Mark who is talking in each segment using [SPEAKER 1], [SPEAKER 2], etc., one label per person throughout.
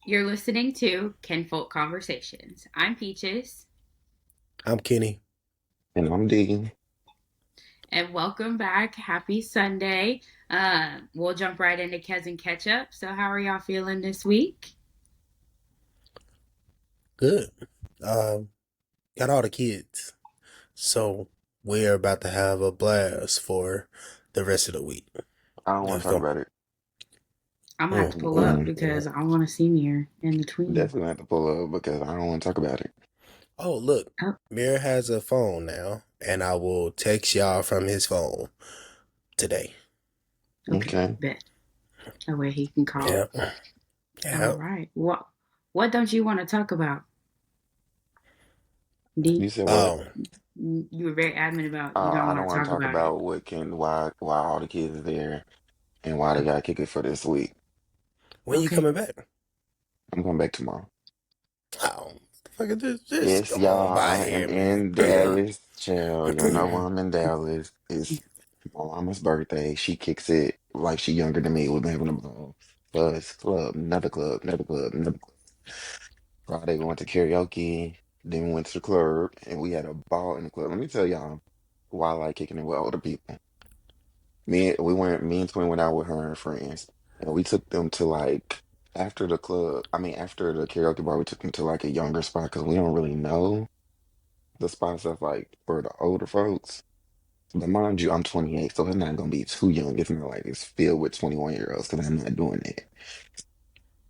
[SPEAKER 1] You're listening to Kinfolk Conversations. I'm Peaches,
[SPEAKER 2] I'm Kenny.
[SPEAKER 3] And I'm digging.
[SPEAKER 1] and welcome back. Happy Sunday. We'll jump right into Kez and Ketchup. So, how are y'all feeling this week?
[SPEAKER 2] Good. Um, got all the kids. So we're about to have a blast for the rest of the week.
[SPEAKER 3] I don't want
[SPEAKER 2] Let's
[SPEAKER 3] to talk
[SPEAKER 2] go.
[SPEAKER 3] about it.
[SPEAKER 1] I'm gonna have to pull up
[SPEAKER 3] Mm-mm.
[SPEAKER 1] because I want a senior in the tween.
[SPEAKER 3] Definitely gonna have to pull up because I don't want to talk about it.
[SPEAKER 2] Oh, look.
[SPEAKER 1] Oh,
[SPEAKER 2] Mir has a phone now, and I will text y'all from his phone today.
[SPEAKER 1] okay,
[SPEAKER 3] Okay.
[SPEAKER 1] bet. That way he can call.
[SPEAKER 2] Yep.
[SPEAKER 1] All
[SPEAKER 2] Yep.
[SPEAKER 1] right. What don't you want to talk about? D.
[SPEAKER 3] You said what?
[SPEAKER 2] Oh,
[SPEAKER 1] You were very adamant about you don't
[SPEAKER 3] I
[SPEAKER 1] want
[SPEAKER 3] don't
[SPEAKER 1] to
[SPEAKER 3] want
[SPEAKER 1] talk
[SPEAKER 3] to talk
[SPEAKER 1] about it.
[SPEAKER 3] about why all the kids are there and why they got to kick it for this week.
[SPEAKER 2] when you
[SPEAKER 1] Okay.
[SPEAKER 2] coming back?
[SPEAKER 3] I'm going back tomorrow.
[SPEAKER 2] Oh, fucking just
[SPEAKER 3] Yes,
[SPEAKER 2] come on
[SPEAKER 3] y'all.
[SPEAKER 2] by
[SPEAKER 3] I
[SPEAKER 2] here,
[SPEAKER 3] am
[SPEAKER 2] man.
[SPEAKER 3] in Dallas. Child, y'all know why I'm in Dallas. It's my mama's birthday. She kicks it like she younger than me. We've been having a ball. Buzz club, another club, another club, another club. Friday we went to karaoke, then we went to the club, and we had a ball in the club. Let me tell y'all why I like kicking it with older people. Me and Twin went out with her and her friends, and we took them to like after the club. I mean, after the karaoke bar, we took them to like a younger spot because we don't really know the spots that's like for the older folks. But mind you, I'm 28, so it's not gonna be too young. It's not like it's filled with 21-year-olds because I'm not doing that.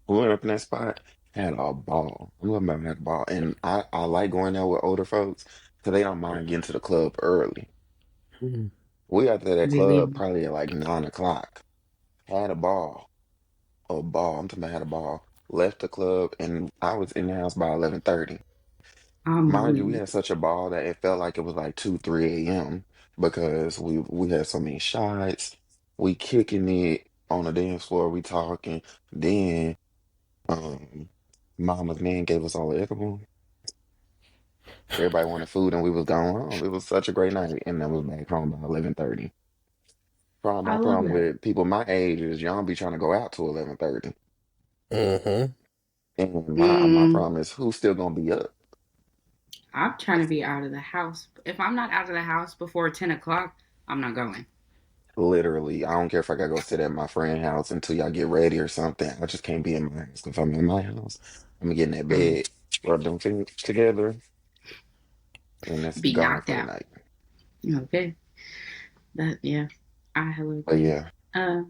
[SPEAKER 3] We went up in that spot, had a ball. I'm talking about had a ball. And I like going out with older folks because they don't mind getting to the club early. We got to that
[SPEAKER 1] Be
[SPEAKER 3] club
[SPEAKER 1] leaving.
[SPEAKER 3] probably at like 9 o'clock. Had a ball. A ball. I'm talking about had a ball. Left the club and I was in the house by 11:30.
[SPEAKER 1] I'm
[SPEAKER 3] Mind you, we
[SPEAKER 1] weak.
[SPEAKER 3] had such a ball that it felt like it was like 2, 3 a.m. because we had so many shots. We kicking it on the dance floor, we talking. Then um Mama's man gave us all the edible. Everybody wanted food and we was going home. It was such a great night. And I was back home by 11:30.
[SPEAKER 1] I
[SPEAKER 3] My
[SPEAKER 1] love
[SPEAKER 3] problem
[SPEAKER 1] that.
[SPEAKER 3] with people my age is y'all be trying to go out to 11:30.
[SPEAKER 2] Mm-hmm.
[SPEAKER 3] And my
[SPEAKER 1] Mm,
[SPEAKER 3] problem is who's still gonna be up?
[SPEAKER 1] I'm trying to be out of the house. If I'm not out of the house before 10 o'clock, I'm not going.
[SPEAKER 3] Literally, I don't care if I gotta go sit at my friend's house until y'all get ready or something. I just can't be in my house. If I'm in my house, I'm gonna get in that
[SPEAKER 1] Mm,
[SPEAKER 3] bed, rub them things together, and that's
[SPEAKER 1] be
[SPEAKER 3] gone
[SPEAKER 1] knocked
[SPEAKER 3] for the
[SPEAKER 1] out.
[SPEAKER 3] night.
[SPEAKER 1] Okay. Yeah, I will
[SPEAKER 3] But
[SPEAKER 1] agree.
[SPEAKER 3] yeah,
[SPEAKER 1] Uh,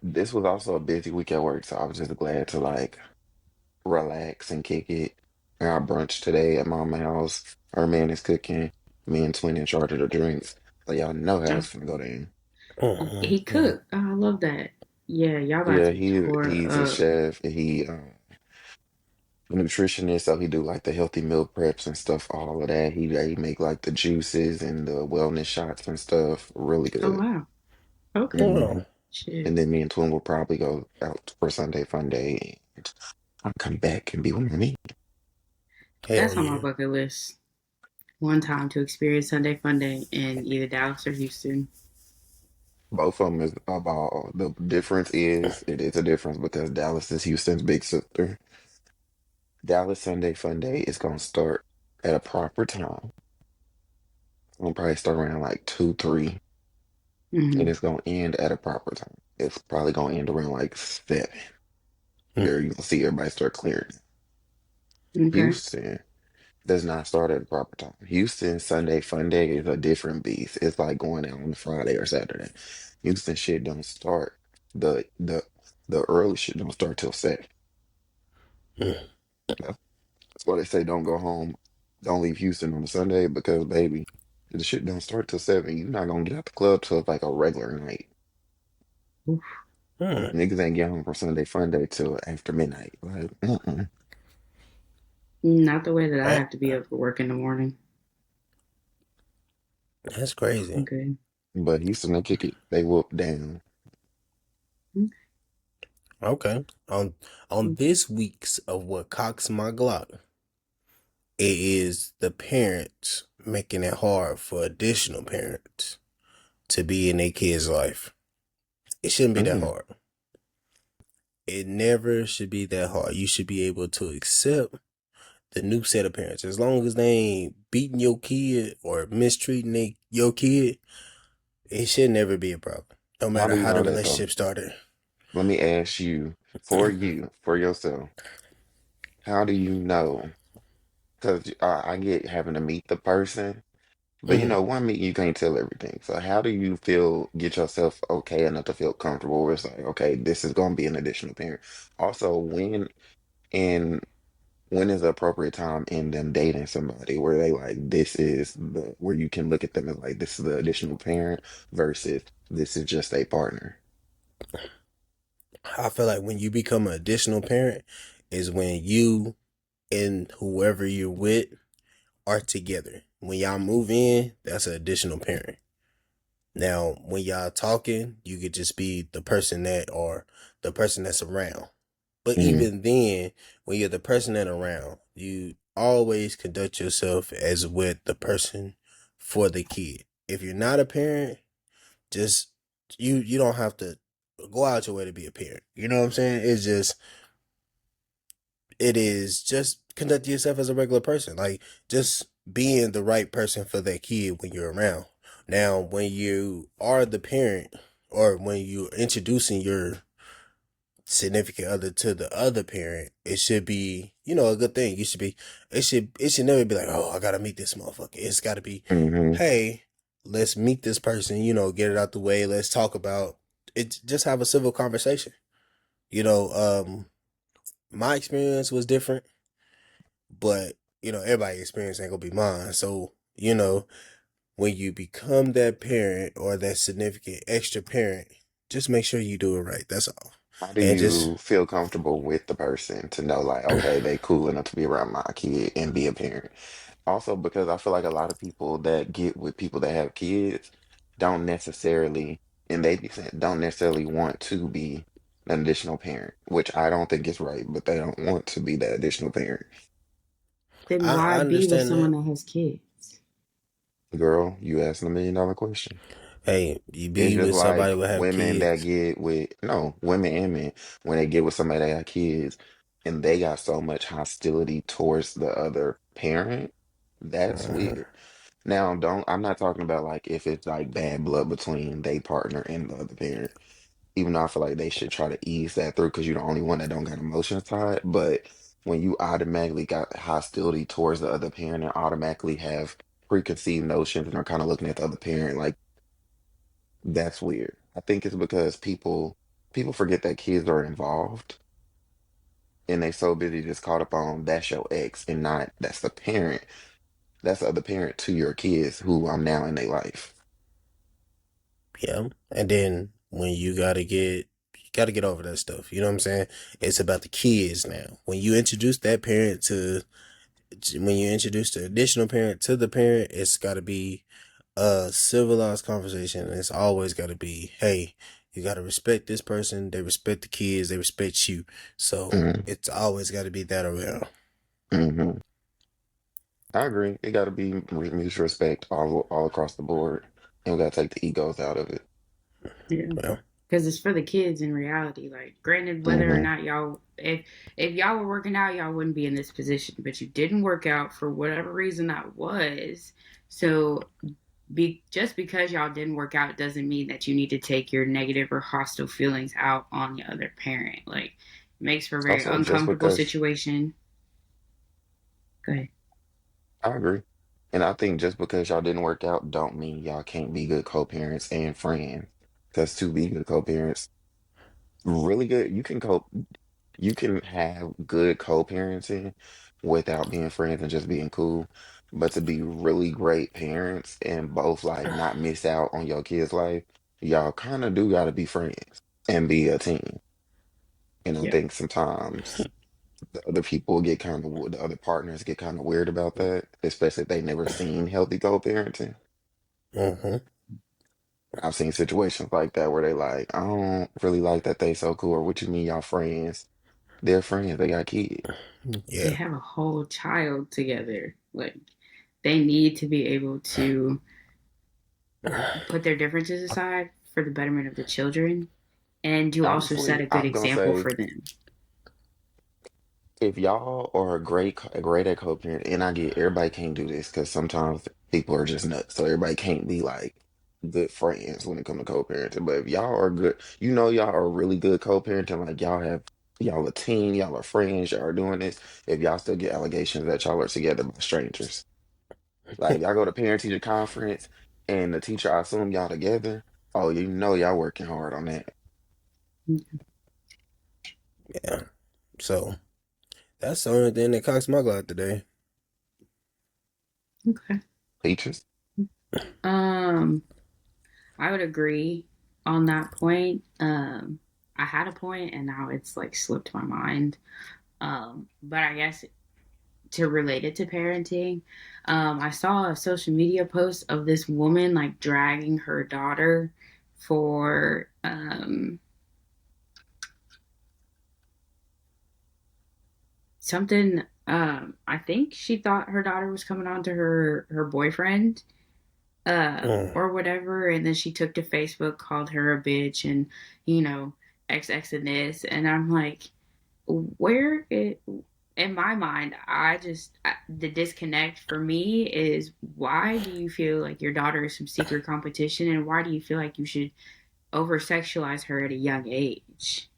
[SPEAKER 3] this was also a busy week at work, so I was just glad to like relax and kick it. I got brunch today at Mama's house. Her man is cooking. Me and Twin in charge of the drinks. So y'all know how
[SPEAKER 1] oh,
[SPEAKER 3] it's gonna go down.
[SPEAKER 1] he
[SPEAKER 2] Mm-hmm.
[SPEAKER 1] cooked. Oh, I love that. Yeah, y'all about
[SPEAKER 3] Yeah,
[SPEAKER 1] to be tore
[SPEAKER 3] he's a
[SPEAKER 1] up.
[SPEAKER 3] chef. He a nutritionist, so he do like the healthy meal preps and stuff, all of that. He make like the juices and the wellness shots and stuff. Really
[SPEAKER 1] Oh,
[SPEAKER 3] good.
[SPEAKER 1] wow. Okay.
[SPEAKER 3] hmm
[SPEAKER 2] Oh,
[SPEAKER 1] Shit.
[SPEAKER 3] And then me and Twin will probably go out for Sunday fun day. And I'll come back and be with me.
[SPEAKER 2] hell
[SPEAKER 1] That's on my
[SPEAKER 2] yeah.
[SPEAKER 1] bucket list. One time to experience Sunday Fun Day in either Dallas or Houston.
[SPEAKER 3] Both of them is about the difference is it is a difference because Dallas is Houston's big sister. Dallas Sunday Fun Day is gonna start at a proper time. It's gonna probably start around like 2, 3, and
[SPEAKER 1] Hmm.
[SPEAKER 3] it's gonna end at a proper time. It's probably gonna end around like 7. There you gonna see everybody start clearing.
[SPEAKER 1] Okay.
[SPEAKER 3] Houston does not start at the proper time. Houston Sunday Fun Day is a different beast. It's like going out on Friday or Saturday. Houston shit don't start the early shit don't start till 7.
[SPEAKER 2] Mm-hmm.
[SPEAKER 3] That's why they say don't go home, don't leave Houston on a Sunday because baby, the shit don't start till 7. You're not gonna get out the club till like a regular night.
[SPEAKER 1] Oof.
[SPEAKER 3] Niggas ain't get home from Sunday Fun Day till after midnight. Like,
[SPEAKER 1] Not the way that I
[SPEAKER 2] That,
[SPEAKER 1] have to be up for work in the morning.
[SPEAKER 2] that's crazy.
[SPEAKER 1] Okay.
[SPEAKER 3] but Houston they kick it, they whoop down.
[SPEAKER 2] Okay. On this week's of what cocks my Glock, it is the parents making it hard for additional parents to be in their kid's life. It shouldn't be that
[SPEAKER 3] Mm,
[SPEAKER 2] hard. it never should be that hard. You should be able to accept the new set of parents. As long as they ain't beating your kid or mistreating your kid, it should never be a problem. No
[SPEAKER 3] How
[SPEAKER 2] matter
[SPEAKER 3] do you
[SPEAKER 2] how
[SPEAKER 3] know
[SPEAKER 2] the
[SPEAKER 3] that though?
[SPEAKER 2] relationship started.
[SPEAKER 3] Let me ask you, for yourself, how do you know? Because I get having to meet the person, but
[SPEAKER 2] Mhm.
[SPEAKER 3] one meet you can't tell everything. So how do you get yourself okay enough to feel comfortable where it's like, okay, this is going to be an additional parent. Also, and when is the appropriate time in them dating somebody where they like where you can look at them as like this is the additional parent versus this is just a partner.
[SPEAKER 2] I feel like when you become an additional parent is when you and whoever you're with are together. When y'all move in, that's an additional parent. Now, when y'all talking, you could just be the person that or the person that's around. But
[SPEAKER 3] Hmm.
[SPEAKER 2] even then, when you're the person that around, you always conduct yourself as with the person for the kid. If you're not a parent, just you don't have to go out your way to be a parent. You know what I'm saying? It is just conduct yourself as a regular person. Like just being the right person for that kid when you're around. Now, when you are the parent or when you're introducing your significant other to the other parent, it should be, a good thing. It should never be like, oh, I gotta meet this motherfucker. It's gotta be,
[SPEAKER 3] Hmm.
[SPEAKER 2] hey, let's meet this person, get it out the way, let's talk about it, just have a civil conversation. You know, my experience was different, but everybody's experience ain't gonna be mine. So, when you become that parent or that significant extra parent, just make sure you do it right. That's all.
[SPEAKER 3] How do
[SPEAKER 2] And just
[SPEAKER 3] you feel comfortable with the person to know like, okay, they cool enough to be around my kid and be a parent? Also, because I feel like a lot of people that get with people that have kids don't necessarily, and they be saying, don't necessarily want to be an additional parent, which I don't think is right, but they don't want to be that additional parent.
[SPEAKER 1] Then
[SPEAKER 2] I
[SPEAKER 1] why be with
[SPEAKER 2] understand
[SPEAKER 1] someone
[SPEAKER 2] that.
[SPEAKER 1] that has kids?
[SPEAKER 3] Girl, you asked a $1 million question.
[SPEAKER 2] Hey, you
[SPEAKER 3] It's
[SPEAKER 2] be
[SPEAKER 3] just
[SPEAKER 2] with somebody
[SPEAKER 3] like
[SPEAKER 2] who have
[SPEAKER 3] women that
[SPEAKER 2] kids.
[SPEAKER 3] get with, no, women and men, when they get with somebody that got kids and they got so much hostility towards the other parent, that's
[SPEAKER 2] Uh-huh.
[SPEAKER 3] weird. Now, I'm not talking about like if it's like bad blood between they partner and the other parent, even though I feel like they should try to ease that through because you're the only one that don't got emotions tied. But when you automatically got hostility towards the other parent and automatically have preconceived notions and are kind of looking at the other parent like that's weird. I think it's because people forget that kids are involved and they so busy just caught up on that's your ex and not that's the parent. That's the other parent to your kids who I'm now in their life.
[SPEAKER 2] Yeah. And then when you gotta get over that stuff. You know what I'm saying? It's about the kids now. When you introduce the additional parent to the parent, it's gotta be a civilized conversation. And it's always gotta be, hey, you gotta respect this person, they respect the kids, they respect you. So
[SPEAKER 3] Hmm.
[SPEAKER 2] it's always gotta be that around.
[SPEAKER 3] Hmm. I agree. It got to be mutual respect all across the board, and we got to take the egos out of it.
[SPEAKER 1] Yeah.
[SPEAKER 2] Well,
[SPEAKER 1] Because it's for the kids in reality. Like, granted, whether or
[SPEAKER 3] Hmm.
[SPEAKER 1] not y'all, if y'all were working out, y'all wouldn't be in this position. But you didn't work out for whatever reason that was. So, just because y'all didn't work out doesn't mean that you need to take your negative or hostile feelings out on the other parent. Like, it makes for a very
[SPEAKER 3] Also, just
[SPEAKER 1] uncomfortable
[SPEAKER 3] because
[SPEAKER 1] situation. Go ahead.
[SPEAKER 3] I agree, and I think just because y'all didn't work out, don't mean y'all can't be good co-parents and friends. Because to be good co-parents, really good, you can have good co-parenting without being friends and just being cool. But to be really great parents and both like not miss out on your kids' life, y'all kind of do got to be friends and be a team. And I
[SPEAKER 1] Yeah.
[SPEAKER 3] think sometimes the other partners get kind of weird about that, especially if they never seen healthy co-parenting.
[SPEAKER 2] mm-hmm.
[SPEAKER 3] I've seen situations like that where they like, I don't really like that they so cool, or what you mean y'all friends? They're friends, they got kids.
[SPEAKER 1] They
[SPEAKER 2] Yeah.
[SPEAKER 1] have a whole child together. Like, they need to be able to put their differences aside for the betterment of the children And you also set
[SPEAKER 3] Honestly,
[SPEAKER 1] a good
[SPEAKER 3] I'm gonna
[SPEAKER 1] example
[SPEAKER 3] say
[SPEAKER 1] for them.
[SPEAKER 3] if y'all are great at co-parent, and I get everybody can't do this because sometimes people are just nuts, so everybody can't be like good friends when it comes to co-parenting. But if y'all are good, y'all are really good co-parenting, like y'all a team, y'all are friends, y'all are doing this. If y'all still get allegations that y'all are together by strangers, like if y'all go to parent teacher conference and the teacher I assume y'all together, oh, y'all working hard on that.
[SPEAKER 2] Yeah. So that's the only thing that cocks my Glock today.
[SPEAKER 1] Okay.
[SPEAKER 3] Teachers,
[SPEAKER 1] Um, I would agree on that point. I had a point and now it's like slipped my mind. But I guess to relate it to parenting, I saw a social media post of this woman like dragging her daughter for something. I think she thought her daughter was coming on to her boyfriend,
[SPEAKER 2] Mm.
[SPEAKER 1] or whatever, and then she took to Facebook, called her a bitch, and you know, XX and this, and I'm like, where it in my mind, the disconnect for me is, why do you feel like your daughter is some secret competition, and why do you feel like you should over sexualize her at a young age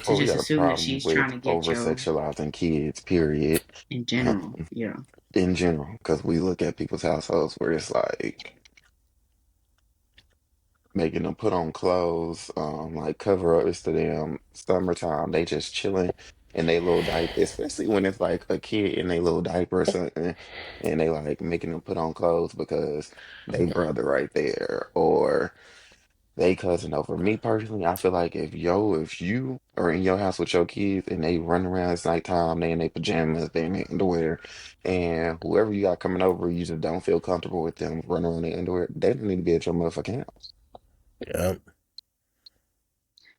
[SPEAKER 1] to
[SPEAKER 3] well, we
[SPEAKER 1] just
[SPEAKER 3] got a
[SPEAKER 1] assume that
[SPEAKER 3] problem
[SPEAKER 1] she's trying
[SPEAKER 3] with
[SPEAKER 1] to get
[SPEAKER 3] over
[SPEAKER 1] your
[SPEAKER 3] sexualizing kids, period.
[SPEAKER 1] in general, yeah.
[SPEAKER 3] In general, because we look at people's households where it's like making them put on clothes, like cover up. It's the damn summertime. They just chilling in they little diaper, especially when it's like a kid in they little diaper or something, and they like making them put on clothes because they brother right there or they cousin over. Me personally, I feel like if you are in your house with your kids and they run around, it's nighttime, they in their pajamas, they in their underwear, and whoever you got coming over, you just don't feel comfortable with them running around in their underwear, they don't need to be at your motherfucking house.
[SPEAKER 2] Yeah.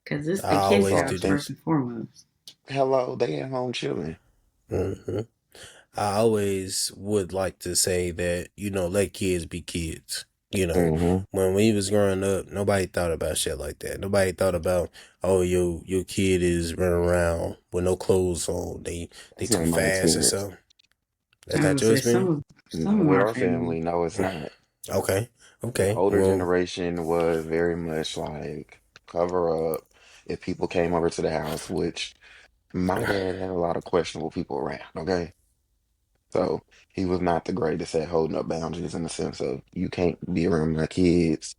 [SPEAKER 1] Because this
[SPEAKER 2] I
[SPEAKER 1] the kids'
[SPEAKER 3] So
[SPEAKER 2] always
[SPEAKER 3] I
[SPEAKER 2] do
[SPEAKER 1] house
[SPEAKER 3] think,
[SPEAKER 1] first and foremost.
[SPEAKER 3] hello, they at home chilling.
[SPEAKER 2] hmm I always would like to say that, let kids be kids.
[SPEAKER 3] Hmm.
[SPEAKER 2] When we was growing up, nobody thought about shit like that. Nobody thought about, oh, your kid is running around with no clothes on. They
[SPEAKER 3] That's
[SPEAKER 2] too
[SPEAKER 3] not my
[SPEAKER 2] fast or
[SPEAKER 3] experience.
[SPEAKER 2] something. That's
[SPEAKER 1] I
[SPEAKER 2] not
[SPEAKER 1] would
[SPEAKER 2] your
[SPEAKER 1] say
[SPEAKER 2] experience?
[SPEAKER 1] some
[SPEAKER 3] Not
[SPEAKER 1] of
[SPEAKER 3] with
[SPEAKER 1] my
[SPEAKER 3] our
[SPEAKER 1] family.
[SPEAKER 3] family, no, it's not.
[SPEAKER 2] Okay.
[SPEAKER 3] The
[SPEAKER 2] Okay.
[SPEAKER 3] older
[SPEAKER 2] Well,
[SPEAKER 3] generation was very much like cover up if people came over to the house, which my dad had a lot of questionable people around, okay? So he was not the greatest at holding up boundaries in the sense of you can't be around my kids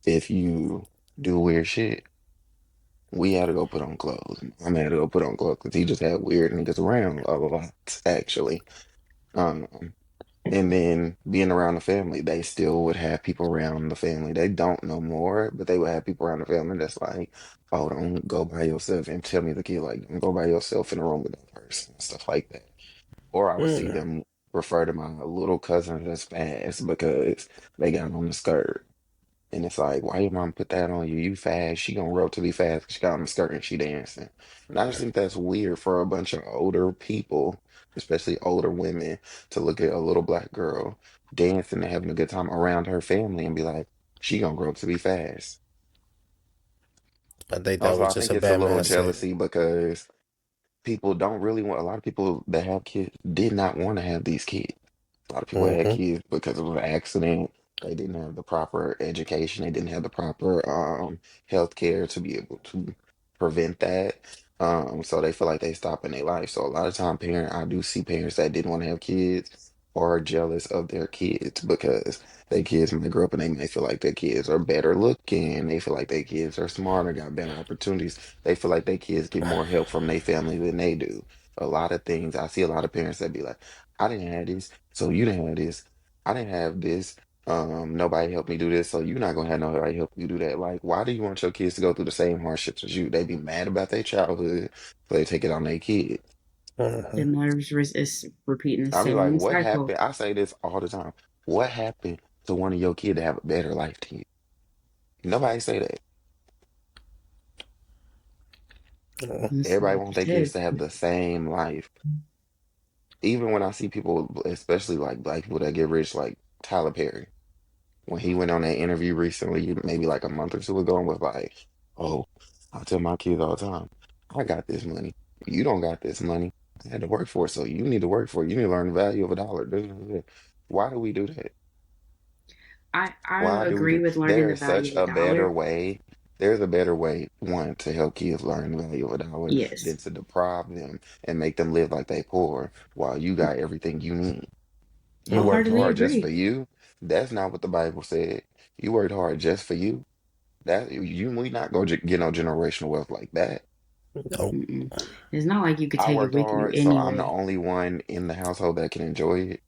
[SPEAKER 3] if you do weird shit. We had to go put on clothes. Mom had to go put on clothes because he just had weird niggas around a lot, actually. Um, and then being around the family, they still would have people around the family. They don't know more, but they would have people around the family that's like, oh, don't go by yourself and tell me the kid, like, don't go by yourself in a room with that person, stuff like that. Or I would see
[SPEAKER 2] mm,
[SPEAKER 3] them refer to my little cousin as fast because they got on the skirt. And it's like, why your mom put that on you? You fast. She gonna grow to be fast 'cause she got on the skirt and she dancing. And I just think that's weird for a bunch of older people, especially older women, to look at a little black girl dancing and having a good time around her family and be like, she gonna grow up to be fast.
[SPEAKER 2] I think that
[SPEAKER 3] Also,
[SPEAKER 2] was
[SPEAKER 3] I
[SPEAKER 2] just
[SPEAKER 3] think
[SPEAKER 2] a
[SPEAKER 3] it's a
[SPEAKER 2] bad
[SPEAKER 3] little
[SPEAKER 2] mindset.
[SPEAKER 3] jealousy because people don't really want, a lot of people that have kids did not want to have these kids. A lot of people had
[SPEAKER 2] Mm-hmm.
[SPEAKER 3] kids because of an accident. They didn't have the proper education. They didn't have the proper health care to be able to prevent that. So they feel like they stop in their life. So a lot of time, I do see parents that didn't want to have kids or are jealous of their kids because their kids might grow up and they may feel like their kids are better looking. They feel like their kids are smarter, got better opportunities. They feel like their kids get more help from their family than they do. A lot of things, I see a lot of parents that be like, I didn't have this, so you didn't have this. I didn't have this. Nobody helped me do this, so you're not gonna have nobody help you do that. Like, why do you want your kids to go through the same hardships as you? They be mad about their childhood, so they take it on their kids.
[SPEAKER 2] Mm-hmm.
[SPEAKER 1] The mothers is repeating the
[SPEAKER 3] I be like,
[SPEAKER 1] same
[SPEAKER 3] what
[SPEAKER 1] cycle.
[SPEAKER 3] happened? I say this all the time. What happened to one of your kids to have a better life than you? Nobody say that.
[SPEAKER 1] It's
[SPEAKER 3] Everybody
[SPEAKER 1] like
[SPEAKER 3] want
[SPEAKER 1] you
[SPEAKER 3] their kids
[SPEAKER 1] said.
[SPEAKER 3] to have the same life. Even when I see people, especially like black people that get rich, like Tyler Perry. when he went on that interview recently, maybe like a month or two ago, and was like, "Oh, I tell my kids all the time, I got this money. You don't got this money. I had to work for it, so you need to work for it. You need to learn the value of a dollar." Why do we do that?
[SPEAKER 1] I
[SPEAKER 3] Why do we
[SPEAKER 1] agree
[SPEAKER 3] do?
[SPEAKER 1] with learning
[SPEAKER 3] There
[SPEAKER 1] the
[SPEAKER 3] is
[SPEAKER 1] value
[SPEAKER 3] such
[SPEAKER 1] of a
[SPEAKER 3] a better
[SPEAKER 1] dollar.
[SPEAKER 3] way. There's a better way, one, to help kids learn the value of a dollar than
[SPEAKER 1] Yes,
[SPEAKER 3] to deprive them and make them live like they poor while you got everything you need. You worked
[SPEAKER 1] wholeheartedly
[SPEAKER 3] hard just for
[SPEAKER 1] agree.
[SPEAKER 3] you. That's not what the Bible said. You worked hard just for you. That we not gonna get no generational wealth like that.
[SPEAKER 2] No.
[SPEAKER 1] Mm-mm. It's not like you could
[SPEAKER 3] I
[SPEAKER 1] take it
[SPEAKER 3] worked
[SPEAKER 1] with you
[SPEAKER 3] hard, so I'm the
[SPEAKER 1] anyway.
[SPEAKER 3] only one in the household that can enjoy it.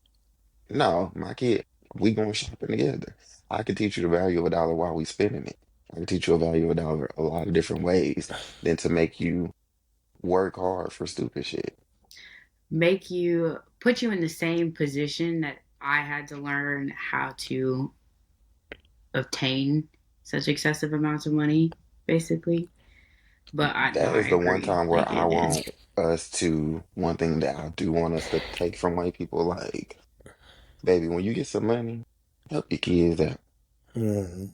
[SPEAKER 3] No, my kid, we going shopping together. I can teach you the value of a dollar while we spending it. I can teach you a value of a dollar a lot of different ways than to make you work hard for stupid shit.
[SPEAKER 1] Make you put you in the same position that I had to learn how to obtain such excessive amounts of money, basically. But I no,
[SPEAKER 3] That
[SPEAKER 1] I
[SPEAKER 3] is the one
[SPEAKER 1] agree.
[SPEAKER 3] time where
[SPEAKER 1] Like
[SPEAKER 3] I
[SPEAKER 1] it is.
[SPEAKER 3] want us to, one thing that I do want us to take from white people, like, baby, when you get some money, help your kids out.
[SPEAKER 2] Mm-hmm.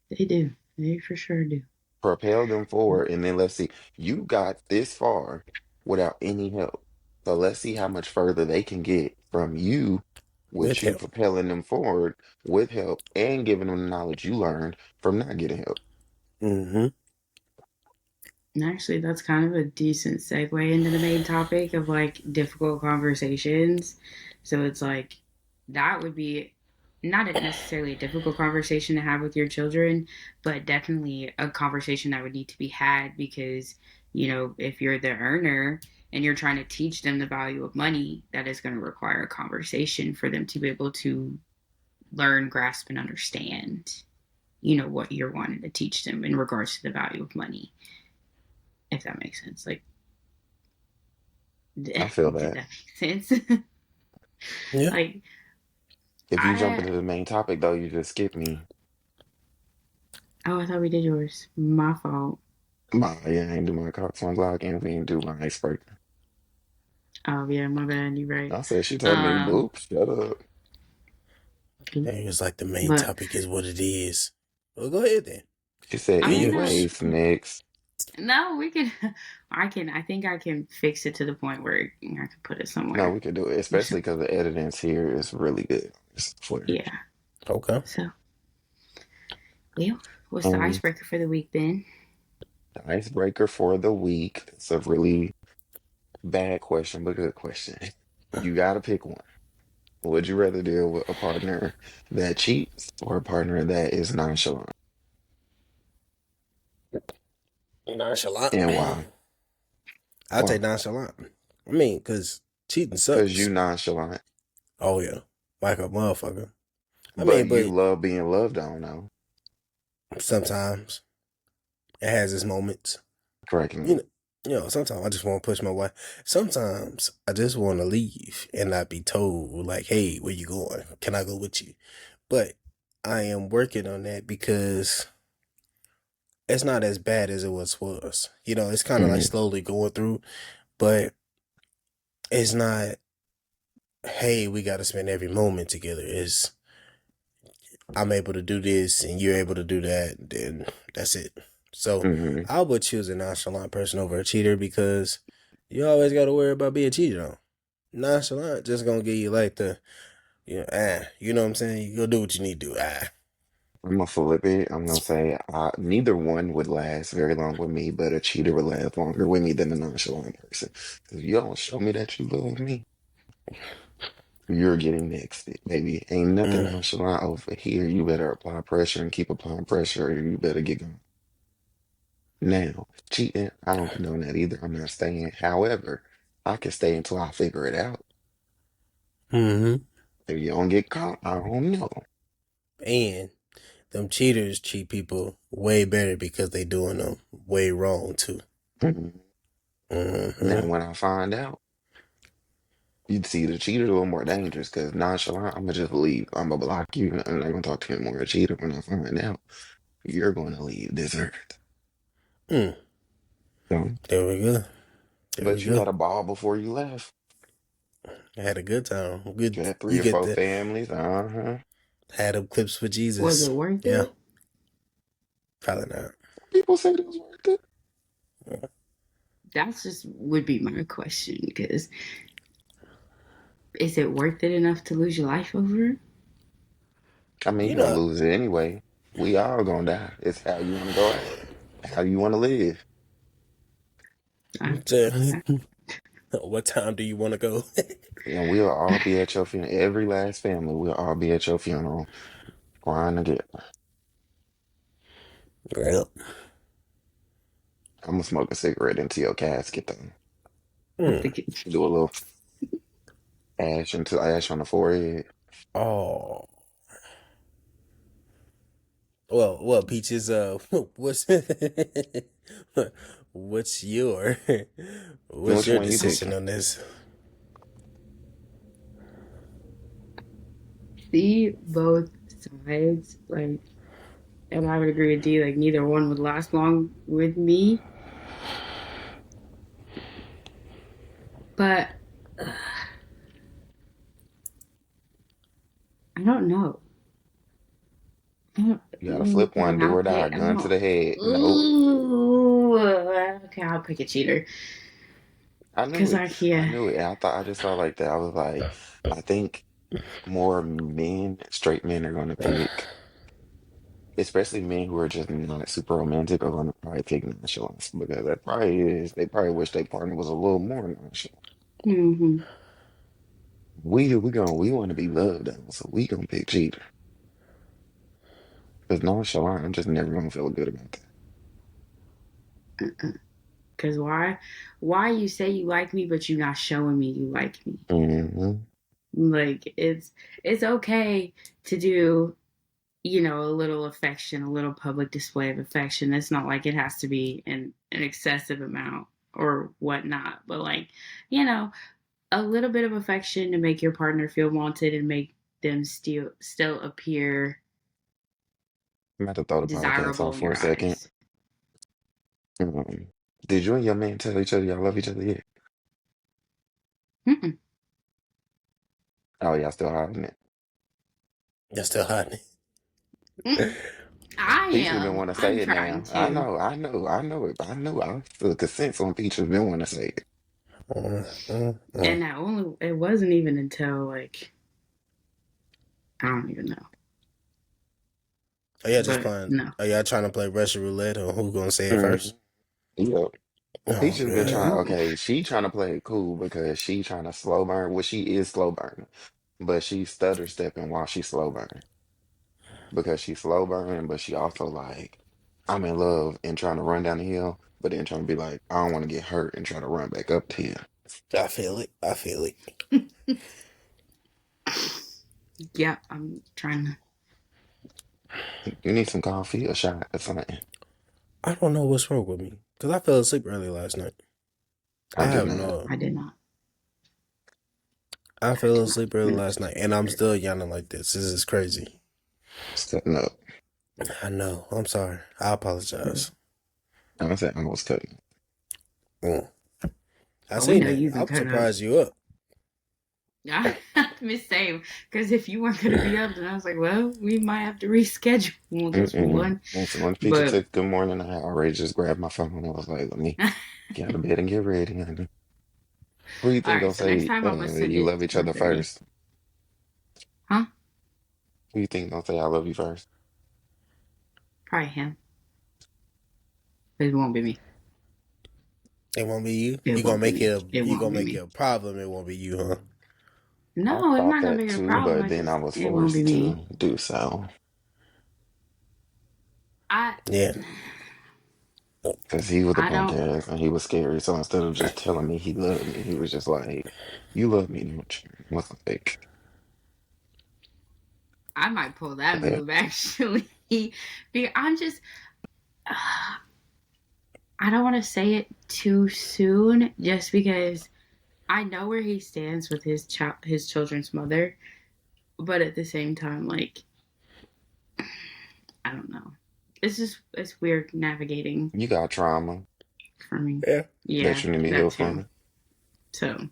[SPEAKER 1] They do. They for sure do.
[SPEAKER 3] Propel them forward, and then let's see. You got this far without any help. So let's see how much further they can get from you
[SPEAKER 2] With
[SPEAKER 3] with you
[SPEAKER 2] help.
[SPEAKER 3] propelling them forward with help and giving them the knowledge you learned from not getting help.
[SPEAKER 2] Mm-hmm.
[SPEAKER 1] And actually, that's kind of a decent segue into the main topic of like difficult conversations. So it's like that would be not necessarily a difficult conversation to have with your children, but definitely a conversation that would need to be had because, if you're the earner and you're trying to teach them the value of money, that is going to require a conversation for them to be able to learn, grasp, and understand, what you're wanting to teach them in regards to the value of money, if that makes sense. Like,
[SPEAKER 3] I feel
[SPEAKER 1] did
[SPEAKER 3] that.
[SPEAKER 1] that make sense?
[SPEAKER 2] Yeah.
[SPEAKER 1] Like,
[SPEAKER 3] If you jump
[SPEAKER 1] I,
[SPEAKER 3] into the main topic, though, you just skip me.
[SPEAKER 1] oh, I thought we did yours. My fault.
[SPEAKER 3] My, yeah, I ain't do my cock song block and we ain't do my icebreaker.
[SPEAKER 1] Oh, yeah, my bad. You're right.
[SPEAKER 3] I said, she told me,
[SPEAKER 1] Um,
[SPEAKER 3] boop, shut up.
[SPEAKER 2] And it's like the main
[SPEAKER 1] but
[SPEAKER 2] topic is what it is. Well, go ahead then.
[SPEAKER 3] She said,
[SPEAKER 1] I
[SPEAKER 2] Be
[SPEAKER 1] mean, no,
[SPEAKER 2] yours.
[SPEAKER 3] anyways, next.
[SPEAKER 1] no, we can, I think I can fix it to the point where I can put it
[SPEAKER 3] No,
[SPEAKER 1] somewhere.
[SPEAKER 3] we could do it, especially because the evidence here is really good. It's for
[SPEAKER 1] Yeah.
[SPEAKER 2] Okay.
[SPEAKER 1] So, well, what's the
[SPEAKER 3] um,
[SPEAKER 1] icebreaker for the week, Ben?
[SPEAKER 3] the icebreaker for the week. It's a really bad question, but good question. You got to pick one. Would you rather deal with a partner that cheats or a partner that is nonchalant?
[SPEAKER 2] Nonchalant.
[SPEAKER 3] And why?
[SPEAKER 2] I'll
[SPEAKER 3] Why?
[SPEAKER 2] take nonchalant. I mean, because cheating
[SPEAKER 3] Because you
[SPEAKER 2] sucks.
[SPEAKER 3] nonchalant,
[SPEAKER 2] Oh, yeah. Like a motherfucker. I
[SPEAKER 3] but
[SPEAKER 2] mean,
[SPEAKER 3] you
[SPEAKER 2] but
[SPEAKER 3] love being loved on, though.
[SPEAKER 2] sometimes it has its moments.
[SPEAKER 3] Correct
[SPEAKER 2] You
[SPEAKER 3] me.
[SPEAKER 2] know, sometimes I just want to push my way. Sometimes I just want to leave and not be told, like, hey, where you going? Can I go with you? But I am working on that because it's not as bad as it was. It's kind of like
[SPEAKER 3] Hmm.
[SPEAKER 2] slowly going through, but it's not, hey, we got to spend every moment together. It's, I'm able to do this and you're able to do that, then that's it. So
[SPEAKER 3] Hmm.
[SPEAKER 2] I would choose a nonchalant person over a cheater because you always got to worry about being cheated on. Nonchalant just gonna give you like you know what I'm saying? You go do what you need to do.
[SPEAKER 3] I'm gonna flip it. I'm gonna say neither one would last very long with me, but a cheater would last longer with me than a nonchalant person. Because you don't show me that you love me, you're getting next. Baby, ain't nothing
[SPEAKER 2] Mm,
[SPEAKER 3] nonchalant over here. You better apply pressure and keep applying pressure, or you better get going. Now, cheating, I don't condone that either. I'm not staying. However, I can stay until I figure it out.
[SPEAKER 2] mm-hmm.
[SPEAKER 3] If you don't get caught, I don't know.
[SPEAKER 2] And them cheaters treat people way better because they doing them way wrong too.
[SPEAKER 3] Mhm. Now,
[SPEAKER 2] Mm-hmm.
[SPEAKER 3] when I find out, you'd see the cheater a little more dangerous because nonchalant, I'm gonna just leave. I'm gonna block you. I'm not gonna talk to you anymore. A cheater, when I find out, you're gonna leave this earth.
[SPEAKER 2] Mm.
[SPEAKER 3] So,
[SPEAKER 2] There we go. There we
[SPEAKER 3] but you
[SPEAKER 2] go.
[SPEAKER 3] had a ball before you left.
[SPEAKER 2] I had a good time. Good,
[SPEAKER 3] You had three
[SPEAKER 2] you
[SPEAKER 3] or
[SPEAKER 2] get
[SPEAKER 3] four
[SPEAKER 2] the
[SPEAKER 3] families. Uh-huh.
[SPEAKER 2] had them clips for
[SPEAKER 1] Was
[SPEAKER 2] Jesus.
[SPEAKER 1] it worth
[SPEAKER 2] Yeah,
[SPEAKER 1] it?
[SPEAKER 2] probably not.
[SPEAKER 3] People said it was worth it.
[SPEAKER 1] That's just would be my question because is it worth it enough to lose your life over?
[SPEAKER 3] I mean,
[SPEAKER 2] You
[SPEAKER 3] you're gonna
[SPEAKER 2] know,
[SPEAKER 3] lose it anyway. We all gonna die. It's how you wanna go out. How you wanna live.
[SPEAKER 1] I, I,
[SPEAKER 2] what time do you want to go?
[SPEAKER 3] And we'll all be at your funeral. Every last family will all be at your funeral crying together.
[SPEAKER 2] Well,
[SPEAKER 3] I'm gonna smoke a cigarette into your casket though.
[SPEAKER 1] I
[SPEAKER 2] hmm.
[SPEAKER 1] think it,
[SPEAKER 3] Do a little ash into ash on the forehead.
[SPEAKER 2] Oh, well, Peaches. What's what's your what's
[SPEAKER 3] Which
[SPEAKER 2] your
[SPEAKER 3] one you
[SPEAKER 2] decision
[SPEAKER 3] picking?
[SPEAKER 2] on this?
[SPEAKER 1] see both sides, like, and I would agree with D. Like, neither one would last long with me, but I don't know.
[SPEAKER 3] You gotta flip one,
[SPEAKER 1] Fine,
[SPEAKER 3] do
[SPEAKER 1] I'll
[SPEAKER 3] or die,
[SPEAKER 1] pick. I
[SPEAKER 3] gun to
[SPEAKER 1] don't.
[SPEAKER 3] the head. Nope.
[SPEAKER 1] Ooh, okay, I'll pick a cheater
[SPEAKER 3] I knew
[SPEAKER 1] because
[SPEAKER 3] it.
[SPEAKER 1] I
[SPEAKER 3] I
[SPEAKER 1] yeah.
[SPEAKER 3] knew it. I just thought like that. I was like, I think more men, straight men are gonna pick, especially men who are just not super romantic are gonna probably pick nonchalance because that probably is they probably wish their partner was a little more nonchalant.
[SPEAKER 1] Hmm.
[SPEAKER 3] We want to be loved though, so we gonna pick cheater. Because nonchalant, I'm just never gonna feel good about that.
[SPEAKER 1] Because why? Why you say you like me, but you're not showing me you like me?
[SPEAKER 3] Hmm.
[SPEAKER 1] Like it's okay to do, a little affection, a little public display of affection. It's not like it has to be an excessive amount or whatnot, but like, you know, a little bit of affection to make your partner feel wanted and make them still appear
[SPEAKER 3] I'm about to throw the podcast
[SPEAKER 1] desirable
[SPEAKER 3] off
[SPEAKER 1] in
[SPEAKER 3] for a
[SPEAKER 1] your
[SPEAKER 3] second.
[SPEAKER 1] eyes.
[SPEAKER 3] Um, did you and your man tell each other y'all love each other yet?
[SPEAKER 1] Mm-mm.
[SPEAKER 3] Oh, y'all still hiding it.
[SPEAKER 2] You're still hiding.
[SPEAKER 1] Mm. I
[SPEAKER 3] Peach has been
[SPEAKER 1] am.
[SPEAKER 3] wanting to say
[SPEAKER 1] I'm
[SPEAKER 3] it
[SPEAKER 1] trying
[SPEAKER 3] now. I
[SPEAKER 1] to.
[SPEAKER 3] know, I know, I know it. I know. I feel consent on Peach has been wanting to say it.
[SPEAKER 1] And that only it wasn't even until like I don't even know.
[SPEAKER 2] Are y'all just
[SPEAKER 1] But
[SPEAKER 2] playing?
[SPEAKER 1] no.
[SPEAKER 2] Are y'all trying to play Russian roulette or who gonna say it
[SPEAKER 3] Mm,
[SPEAKER 2] first?
[SPEAKER 3] yeah. Peach
[SPEAKER 2] Oh
[SPEAKER 3] has been trying.
[SPEAKER 2] man,
[SPEAKER 1] Ooh.
[SPEAKER 3] Okay, she trying to play it cool because she trying to slow burn. Well, she is slow burning, but she stutter stepping while she slow burning because she slow burning, but she also like I'm in love and trying to run down the hill, but then trying to be like I don't want to get hurt and try to run back up the hill.
[SPEAKER 2] I feel it. I feel it.
[SPEAKER 1] Yeah, I'm trying to.
[SPEAKER 3] You need some coffee, a shot, or something.
[SPEAKER 2] I don't know what's wrong with me because I fell asleep early last night.
[SPEAKER 3] I
[SPEAKER 2] I
[SPEAKER 3] did
[SPEAKER 2] have
[SPEAKER 3] not.
[SPEAKER 2] no.
[SPEAKER 1] I did not.
[SPEAKER 2] I
[SPEAKER 1] I
[SPEAKER 2] fell
[SPEAKER 1] did not
[SPEAKER 2] asleep early
[SPEAKER 1] commit
[SPEAKER 2] last night, and I'm
[SPEAKER 1] suicide.
[SPEAKER 2] still yawning like this. This is crazy.
[SPEAKER 3] It's cutting up.
[SPEAKER 2] I know. I'm sorry. I
[SPEAKER 1] Mm.
[SPEAKER 2] apologize.
[SPEAKER 3] I said I was cutting.
[SPEAKER 2] Mm. I
[SPEAKER 1] Oh, we
[SPEAKER 2] seen
[SPEAKER 1] know
[SPEAKER 2] it.
[SPEAKER 1] you've been
[SPEAKER 2] I'm
[SPEAKER 1] cut up.
[SPEAKER 2] surprised you up.
[SPEAKER 1] I miss same because if you weren't gonna be up, then I was like, well, we might have to reschedule this
[SPEAKER 3] Mm-mm.
[SPEAKER 1] one.
[SPEAKER 3] And so once Peacher
[SPEAKER 1] But
[SPEAKER 3] said good morning, I already just grabbed my phone and I was like, let me
[SPEAKER 1] all
[SPEAKER 3] get out of bed and get ready, honey. Who you think
[SPEAKER 1] right,
[SPEAKER 3] gonna
[SPEAKER 1] so next
[SPEAKER 3] say
[SPEAKER 1] time I'm gonna send
[SPEAKER 3] you
[SPEAKER 1] it
[SPEAKER 3] love
[SPEAKER 1] to
[SPEAKER 3] each
[SPEAKER 1] my
[SPEAKER 3] other
[SPEAKER 1] bestie.
[SPEAKER 3] first?
[SPEAKER 1] Huh?
[SPEAKER 3] Who you think gonna say I love you first?
[SPEAKER 1] Probably him. It won't be me.
[SPEAKER 2] It won't be you.
[SPEAKER 1] It
[SPEAKER 2] You gonna
[SPEAKER 1] won't be
[SPEAKER 2] make it.
[SPEAKER 1] me. It
[SPEAKER 2] You
[SPEAKER 1] won't
[SPEAKER 2] gonna
[SPEAKER 1] be
[SPEAKER 2] make it
[SPEAKER 1] me.
[SPEAKER 2] a problem. It won't be you, huh?
[SPEAKER 3] I
[SPEAKER 1] No, it's
[SPEAKER 3] thought
[SPEAKER 1] not gonna
[SPEAKER 3] that
[SPEAKER 1] be a
[SPEAKER 3] too,
[SPEAKER 1] problem.
[SPEAKER 3] but
[SPEAKER 1] I
[SPEAKER 3] then I
[SPEAKER 1] just
[SPEAKER 3] was
[SPEAKER 1] it won't be
[SPEAKER 3] forced
[SPEAKER 1] me.
[SPEAKER 3] to do so.
[SPEAKER 1] I
[SPEAKER 2] Yeah.
[SPEAKER 3] Because he was a
[SPEAKER 1] I
[SPEAKER 3] punk
[SPEAKER 1] don't.
[SPEAKER 3] ass and he was scary. So instead of just telling me he loved me, he was just like, you love me, don't you? I was like,
[SPEAKER 1] I might pull that
[SPEAKER 3] okay.
[SPEAKER 1] move actually. I'm just. I don't want to say it too soon, just because I know where he stands with his children's mother, but at the same time, like I don't know. It's weird navigating
[SPEAKER 3] You got trauma
[SPEAKER 1] for me.
[SPEAKER 2] Yeah.
[SPEAKER 3] that
[SPEAKER 1] Yeah,
[SPEAKER 3] you need to
[SPEAKER 1] that
[SPEAKER 3] heal
[SPEAKER 1] too.
[SPEAKER 3] from.
[SPEAKER 1] So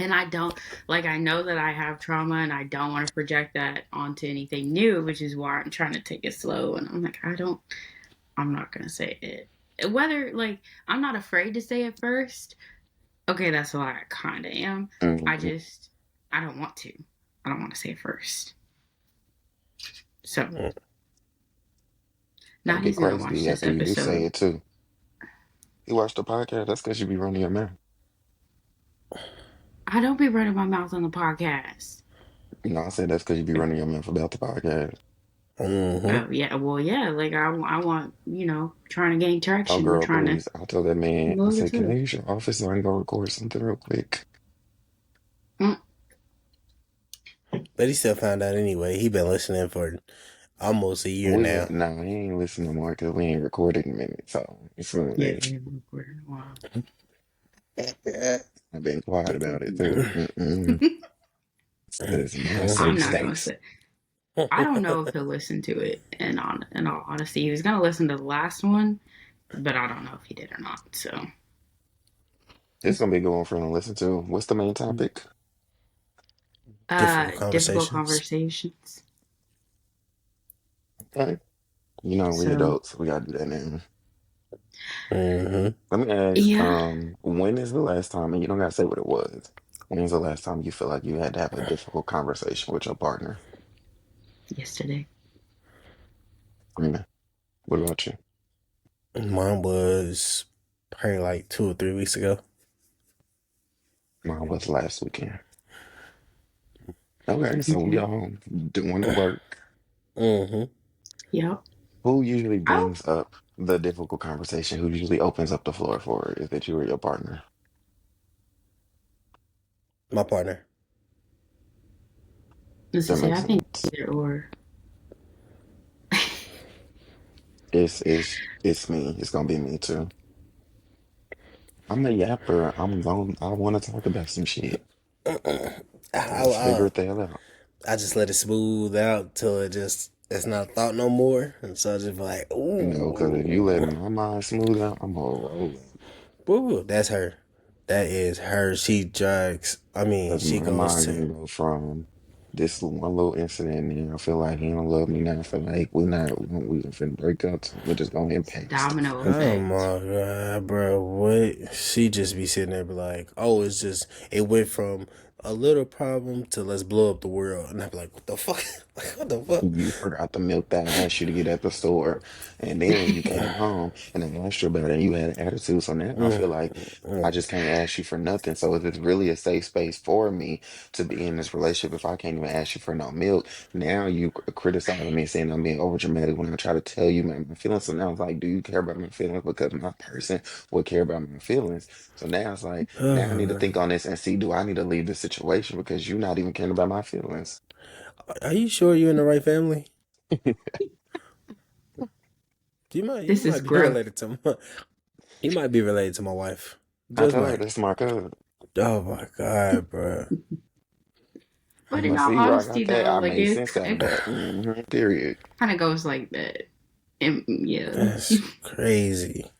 [SPEAKER 1] And I don't like I know that I have trauma and I don't want to project that onto anything new, which is why I'm trying to take it slow. And I'm like, I'm not gonna say it. Whether like I'm not afraid to say it first. Okay, that's a lie. I kinda am. I
[SPEAKER 3] Mhm.
[SPEAKER 1] just I don't want to. I don't want to say it first. So
[SPEAKER 2] Mm.
[SPEAKER 1] now
[SPEAKER 3] Don't get
[SPEAKER 1] he's gonna
[SPEAKER 3] crazy
[SPEAKER 1] watch this
[SPEAKER 3] after you do say
[SPEAKER 1] episode.
[SPEAKER 3] it too. You watch the podcast, that's because you be running your mouth.
[SPEAKER 1] I don't be running my mouth on the podcast.
[SPEAKER 3] You know, I said that's because you be running your mouth about the podcast.
[SPEAKER 2] Mm-hmm.
[SPEAKER 1] Oh yeah, well yeah, like I want trying to gain
[SPEAKER 3] Oh,
[SPEAKER 1] traction. We're
[SPEAKER 3] girl,
[SPEAKER 1] trying to
[SPEAKER 3] please. I'll tell that man, I
[SPEAKER 1] blow
[SPEAKER 3] said,
[SPEAKER 1] this
[SPEAKER 3] can I
[SPEAKER 1] up.
[SPEAKER 3] use your office so I can go record something real quick?
[SPEAKER 1] Mm,
[SPEAKER 2] But he still found out anyway. He been listening for almost a year
[SPEAKER 3] We
[SPEAKER 2] now.
[SPEAKER 3] ain't, nah, we ain't listening no more because we ain't recorded in a minute. So it's
[SPEAKER 1] yeah,
[SPEAKER 3] really,
[SPEAKER 1] we haven't recorded in a while.
[SPEAKER 3] I've been quiet about it too. Mm-mm. It's my
[SPEAKER 1] I'm
[SPEAKER 3] safe
[SPEAKER 1] not gonna
[SPEAKER 3] space.
[SPEAKER 1] say. I don't know if he'll listen to it. In all honesty, he was gonna listen to the last one, but I don't know if he did or not. So,
[SPEAKER 3] It's gonna be going for him to listen to. What's the main topic?
[SPEAKER 2] Difficult
[SPEAKER 1] difficult
[SPEAKER 2] conversations.
[SPEAKER 1] conversations.
[SPEAKER 3] Okay. You know, we
[SPEAKER 1] So,
[SPEAKER 3] adults, we gotta do that now.
[SPEAKER 2] Mm-hmm.
[SPEAKER 3] Let me ask,
[SPEAKER 1] yeah,
[SPEAKER 3] when is the last time, and you don't gotta say what it was, when is the last time you feel like you had to have a difficult conversation with your partner?
[SPEAKER 1] yesterday.
[SPEAKER 3] Yeah. What about you?
[SPEAKER 2] Mine was probably like 2 or 3 weeks ago.
[SPEAKER 3] Mine was last weekend. Okay, so we
[SPEAKER 1] Okay.
[SPEAKER 3] all doing the work.
[SPEAKER 2] Mm-hmm.
[SPEAKER 1] Yep.
[SPEAKER 3] Who usually
[SPEAKER 1] Oh,
[SPEAKER 3] brings up the difficult conversation? Who usually opens up the floor for it? Is it you or your partner?
[SPEAKER 2] My partner.
[SPEAKER 1] as I
[SPEAKER 3] That
[SPEAKER 1] say,
[SPEAKER 3] makes
[SPEAKER 1] I think
[SPEAKER 3] sense.
[SPEAKER 1] either or.
[SPEAKER 3] It's me. It's gonna be me too. I'm a yapper. I want to talk about some shit.
[SPEAKER 2] I,
[SPEAKER 3] Let's figure
[SPEAKER 2] I,
[SPEAKER 3] it the hell out.
[SPEAKER 2] I just let it smooth out till it's not a thought no more. And so I just be like,
[SPEAKER 3] You know, because if you
[SPEAKER 2] ooh,
[SPEAKER 3] let my mind smooth out, I'm gonna roll it.
[SPEAKER 2] ooh, that's her. That is her. She drags. I mean,
[SPEAKER 3] Because
[SPEAKER 2] she
[SPEAKER 3] my
[SPEAKER 2] goes
[SPEAKER 3] mind
[SPEAKER 2] to.
[SPEAKER 3] gonna go from this one little incident, and I feel like he don't love me now. I feel like we finna break up. So we're just gonna
[SPEAKER 1] It's a
[SPEAKER 3] impact stuff.
[SPEAKER 1] domino
[SPEAKER 2] Oh
[SPEAKER 1] effect.
[SPEAKER 2] my god, bro! What? She just be sitting there, be like, "Oh, it's just it went from a little problem to let's blow up the world," and I be like, "What the fuck? Like, what the fuck?"
[SPEAKER 3] You forgot the milk that I asked you to get at the store, and then you came home and I asked you about it, and you had an attitude. So now I
[SPEAKER 2] Mm,
[SPEAKER 3] feel like I
[SPEAKER 2] mm.
[SPEAKER 3] just can't ask you for nothing. So if it's really a safe space for me to be in this relationship, if I can't even ask you for no milk, now you criticizing me, saying I'm being over dramatic when I try to tell you my feelings. So now it's like, do you care about my feelings? Because my person would care about my feelings. So now it's like, now I need to think on this and see, do I need to leave this situation because you're not even caring about my feelings?
[SPEAKER 2] Are you sure you're in the right family? You
[SPEAKER 1] This is
[SPEAKER 2] might be
[SPEAKER 1] growth.
[SPEAKER 2] related to my, you might be related to my wife.
[SPEAKER 3] I
[SPEAKER 2] Just
[SPEAKER 3] told her
[SPEAKER 2] might.
[SPEAKER 3] that's my cousin.
[SPEAKER 2] Oh my god, bro.
[SPEAKER 1] But in
[SPEAKER 3] But
[SPEAKER 1] all
[SPEAKER 3] see where I got
[SPEAKER 1] honesty,
[SPEAKER 3] that?
[SPEAKER 1] though,
[SPEAKER 3] I
[SPEAKER 1] like
[SPEAKER 3] made
[SPEAKER 1] it,
[SPEAKER 3] sense out of
[SPEAKER 1] it
[SPEAKER 3] that. Period.
[SPEAKER 1] kind of goes like that. And yeah,
[SPEAKER 2] That's crazy.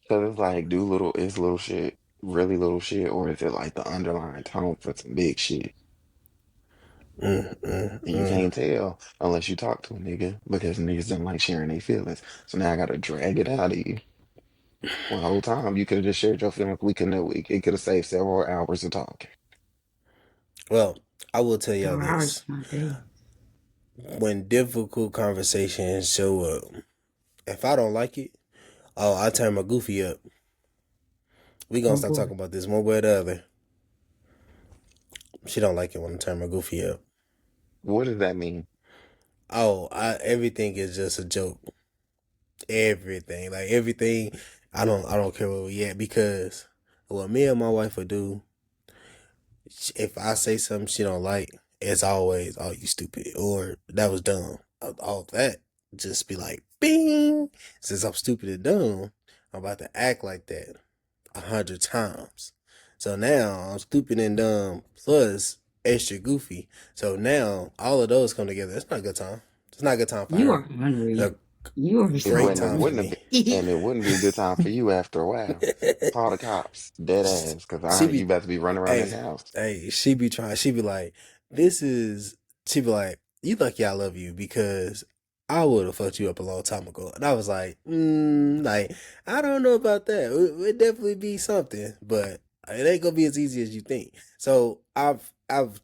[SPEAKER 3] So it's like, is little shit really little shit, or is it like the underlying tone for some big shit?
[SPEAKER 2] Mm, mm,
[SPEAKER 3] And you
[SPEAKER 2] mm.
[SPEAKER 3] can't tell unless you talk to a nigga because niggas don't like sharing their feelings. So now I gotta drag it out of you. One whole time you could have just shared your feelings week in a week. It could have saved several hours of talking.
[SPEAKER 2] Well, I will tell y'all
[SPEAKER 1] several hours
[SPEAKER 2] this:
[SPEAKER 1] is my day.
[SPEAKER 2] when difficult conversations show up, if I don't like it, oh, I turn my goofy up. We gonna
[SPEAKER 1] Oh
[SPEAKER 2] stop
[SPEAKER 1] boy,
[SPEAKER 2] talking about this one way or the other. She don't like it when I turn my goofy up.
[SPEAKER 3] What does that mean?
[SPEAKER 2] Oh, everything is just a joke. Everything, like everything. I don't care where we at because what me and my wife would do, if I say something she don't like, it's always, "Oh, you stupid," or "That was dumb." All that just be like, "Bing." Since I'm stupid and dumb, I'm about to act like that 100 times. So now I'm stupid and dumb plus extra goofy. So now all of those come together. It's not a good time. It's not a good time for
[SPEAKER 1] you
[SPEAKER 2] her.
[SPEAKER 1] are
[SPEAKER 2] So
[SPEAKER 1] hungry. You are
[SPEAKER 3] It
[SPEAKER 1] so
[SPEAKER 2] Great
[SPEAKER 3] wouldn't
[SPEAKER 2] time for
[SPEAKER 3] wouldn't
[SPEAKER 1] funny.
[SPEAKER 3] have been,
[SPEAKER 2] me.
[SPEAKER 3] and it wouldn't be a good time for you after a while. Call the cops, dead ass, because
[SPEAKER 2] she
[SPEAKER 3] I you
[SPEAKER 2] be,
[SPEAKER 3] about to be running around this
[SPEAKER 2] hey,
[SPEAKER 3] house.
[SPEAKER 2] she be trying. She be like, this is. She be like, you lucky I love you because I would have fucked you up a long time ago. And I was like I don't know about that. It would definitely be something, but it ain't gonna be as easy as you think. So I've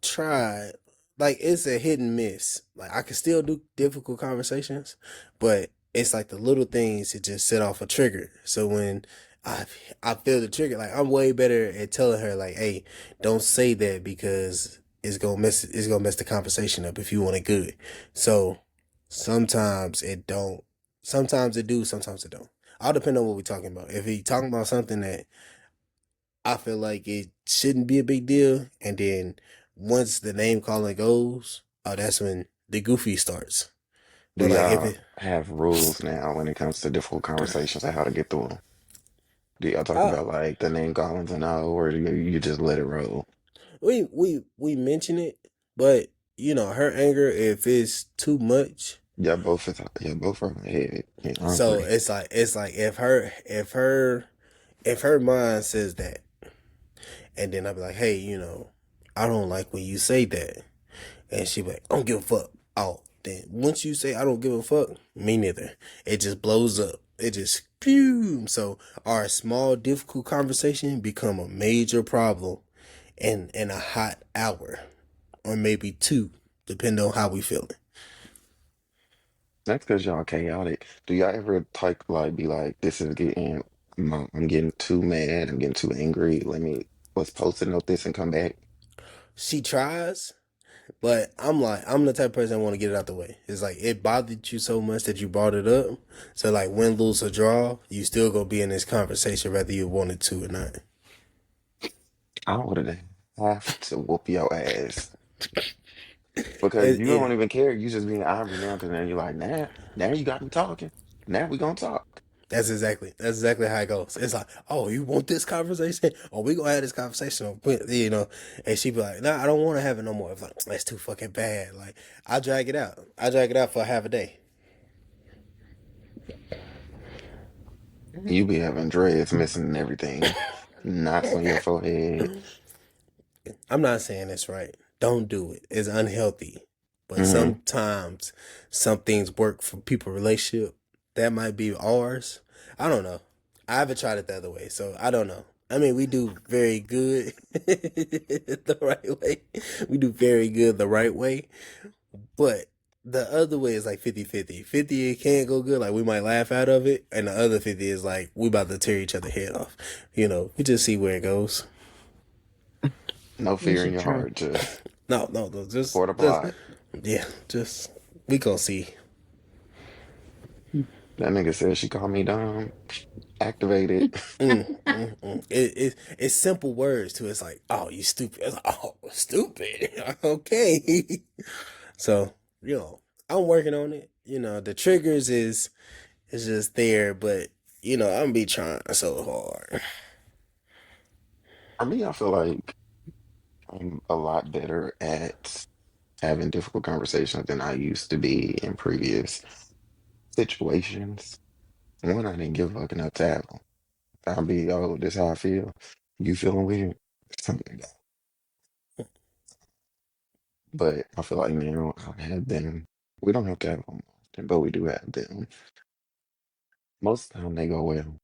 [SPEAKER 2] tried. Like it's a hit and miss. Like I can still do difficult conversations, but it's like the little things that just set off a trigger. So when I I feel the trigger. Like I'm way better at telling her like, hey, don't say that because it's gonna mess the conversation up if you want it good. So sometimes it don't. Sometimes it do. Sometimes it don't. All depend on what we're talking about. If he talking about something that I feel like it shouldn't be a big deal, and then once the name calling goes, oh, that's when the goofy starts.
[SPEAKER 3] Do
[SPEAKER 2] But like if
[SPEAKER 3] y'all
[SPEAKER 2] it,
[SPEAKER 3] have rules now when it comes to difficult conversations and how to get through them? Do y'all talk
[SPEAKER 2] I,
[SPEAKER 3] about like the name callings and all, or do you just let it roll?
[SPEAKER 2] we mention it, but her anger if it's too much.
[SPEAKER 3] Yeah, both are head. Yeah, I
[SPEAKER 2] So
[SPEAKER 3] agree.
[SPEAKER 2] it's like if her mind says that, and then I'll be like, hey, I don't like when you say that, and she be like, I don't give a fuck. Oh, then once you say I don't give a fuck, me neither. It just blows up. It just pew. So our small difficult conversation become a major problem in a hot hour or maybe two, depending on how we feeling.
[SPEAKER 3] That's because y'all chaotic. Do y'all ever be like, this is getting, I'm getting too mad, I'm getting too angry. Let's post a note this and come back.
[SPEAKER 2] She tries, but I'm the type of person that want to get it out the way. It's like it bothered you so much that you brought it up. So like win, lose or draw, you still gonna be in this conversation whether you wanted to or not.
[SPEAKER 3] I would have to whoop your ass because
[SPEAKER 2] It,
[SPEAKER 3] you
[SPEAKER 2] it
[SPEAKER 3] don't even care. You just being angry now because then you're like, now you got me talking. Now we gonna talk.
[SPEAKER 2] that's exactly how it goes. It's like, oh, you want this conversation? Oh, we gonna have this conversation, And she be like, nah, I don't want to have it no more. It's like that's too fucking bad. Like I drag it out. I drag it out for half a day.
[SPEAKER 3] You be having dreads missing and everything, knots on your forehead.
[SPEAKER 2] I'm not saying it's right. Don't do it. It's unhealthy. But
[SPEAKER 3] Hmm.
[SPEAKER 2] sometimes some things work for people relationship. That might be ours. I don't know. I haven't tried it the other way, so I don't know. I mean, we do very good the right way. We do very good the right way. But the other way is like 50-50. 50 it can't go good. Like we might laugh out of it. And the other 50 is like we about to tear each other head off. We just see where it goes.
[SPEAKER 3] No
[SPEAKER 1] We
[SPEAKER 3] fear in
[SPEAKER 1] should
[SPEAKER 3] your
[SPEAKER 1] try.
[SPEAKER 3] heart, just
[SPEAKER 2] No, no, no,
[SPEAKER 3] for the
[SPEAKER 2] just
[SPEAKER 3] plot.
[SPEAKER 2] yeah, just we gonna see.
[SPEAKER 3] That nigga said she called me dumb. Activated.
[SPEAKER 2] It's simple words too. It's like, oh, you stupid. It's like, oh, stupid. Okay. So I'm working on it. The triggers is just there, but I'm be trying so hard.
[SPEAKER 3] For me, I feel like I'm a lot better at having difficult conversations than I used to be in previous situations. One, I didn't give a fuck enough to have them. I'll be, oh, this how I feel. You feeling weird? Something like that. But I feel like now I have them. We don't have to have them often, but we do have them. Most of the time they go well.